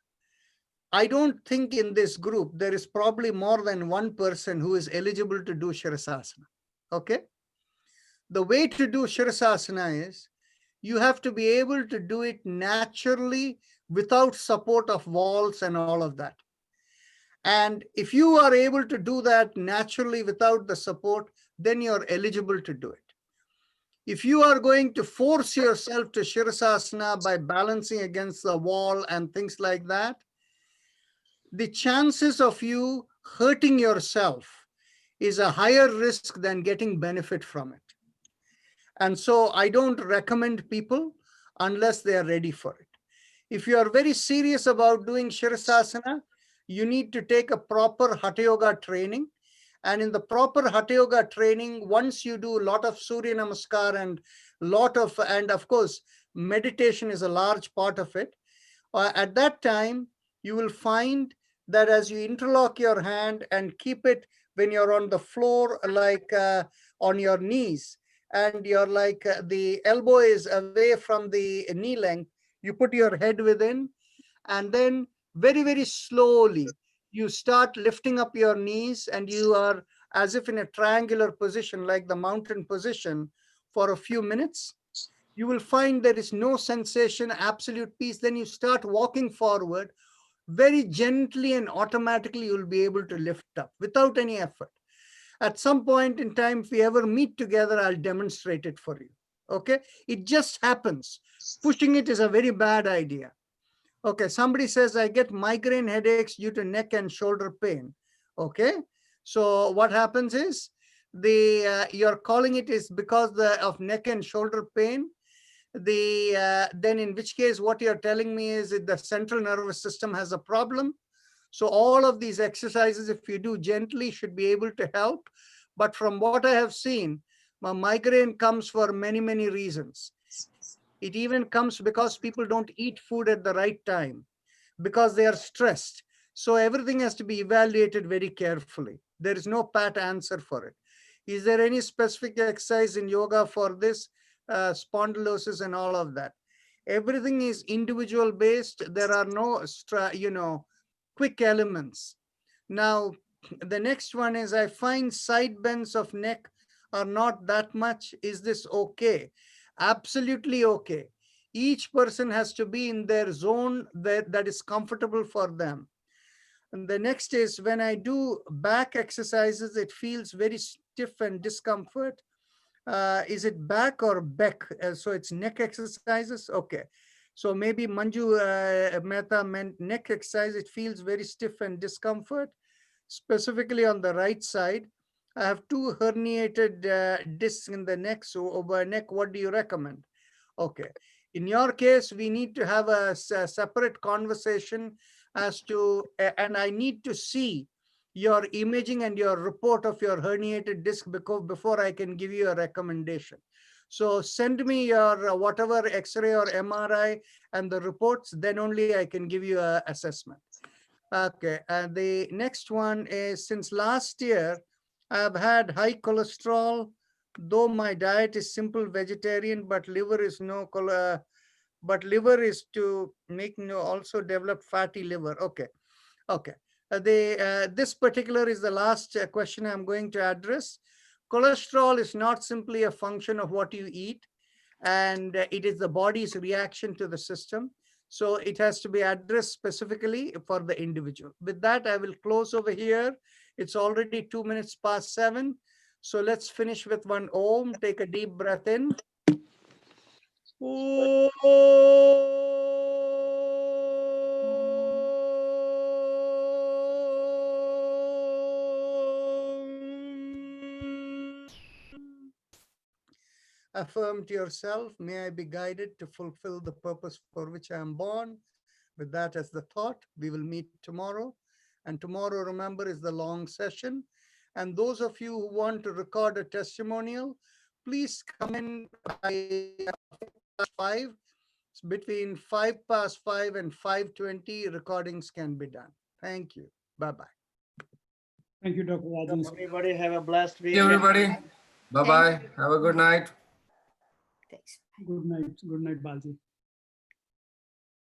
I don't think in this group there is probably more than one person who is eligible to do Shirasasana. Okay? The way to do Shirasasana is you have to be able to do it naturally without support of walls and all of that. And if you are able to do that naturally without the support, then you're eligible to do it. If you are going to force yourself to Shirasasana by balancing against the wall and things like that, the chances of you hurting yourself is a higher risk than getting benefit from it. And so I don't recommend people unless they are ready for it. If you are very serious about doing Shirasasana, you need to take a proper Hatha Yoga training. And in the proper Hatha Yoga training, once you do a lot of Surya Namaskar and of course, meditation is a large part of it. At that time, you will find that as you interlock your hand and keep it when you're on the floor, like on your knees, and you're like the elbow is away from the knee length, you put your head within, and then very slowly, you start lifting up your knees, and you are as if in a triangular position, like the mountain position, for a few minutes. You will find there is no sensation, absolute peace. Then you start walking forward very gently, and automatically you'll be able to lift up without any effort. At some point in time, if we ever meet together, I'll demonstrate it for you. Okay? It just happens. Pushing it is a very bad idea. Okay, somebody says, I get migraine headaches due to neck and shoulder pain. Okay, so what happens is, you're calling it is because of neck and shoulder pain. Then in which case, what you're telling me is that the central nervous system has a problem. So all of these exercises, if you do gently, should be able to help. But from what I have seen, my migraine comes for many reasons. It even comes because people don't eat food at the right time, because they are stressed. So everything has to be evaluated very carefully. There is no pat answer for it. Is there any specific exercise in yoga for this spondylosis and all of that? Everything is individual based. There are no quick elements. Now, the next one is, I find side bends of neck are not that much. Is this okay? Absolutely okay. Each person has to be in their zone that is comfortable for them. And the next is, when I do back exercises, it feels very stiff and discomfort. Is it back or back? So it's neck exercises. Okay. So maybe Manju Mehta meant neck exercise. It feels very stiff and discomfort, specifically on the right side. I have two herniated discs in the neck. So over neck, what do you recommend? Okay. In your case, we need to have a separate conversation as to, and I need to see your imaging and your report of your herniated disc before I can give you a recommendation. So send me your whatever X-ray or MRI and the reports, then only I can give you an assessment. Okay, and the next one is, since last year, I've had high cholesterol, though my diet is simple vegetarian, but liver is to make also develop fatty liver. Okay, okay. This particular is the last question I'm going to address. Cholesterol is not simply a function of what you eat, and it is the body's reaction to the system. So it has to be addressed specifically for the individual. With that, I will close over here. It's already 2 minutes past 7. So let's finish with one Om. Take a deep breath in. Om. Affirm to yourself, may I be guided to fulfill the purpose for which I am born. With that as the thought, we will meet tomorrow. And tomorrow, remember, is the long session. And those of you who want to record a testimonial, please come in by 5. between 5 past 5 and 5:20, recordings can be done. Thank you. Bye-bye. Thank you, Dr. Rajan. Everybody have a blessed week. See you, everybody. Bye-bye. Have a good night. Thanks. Good night. Good night, Balji.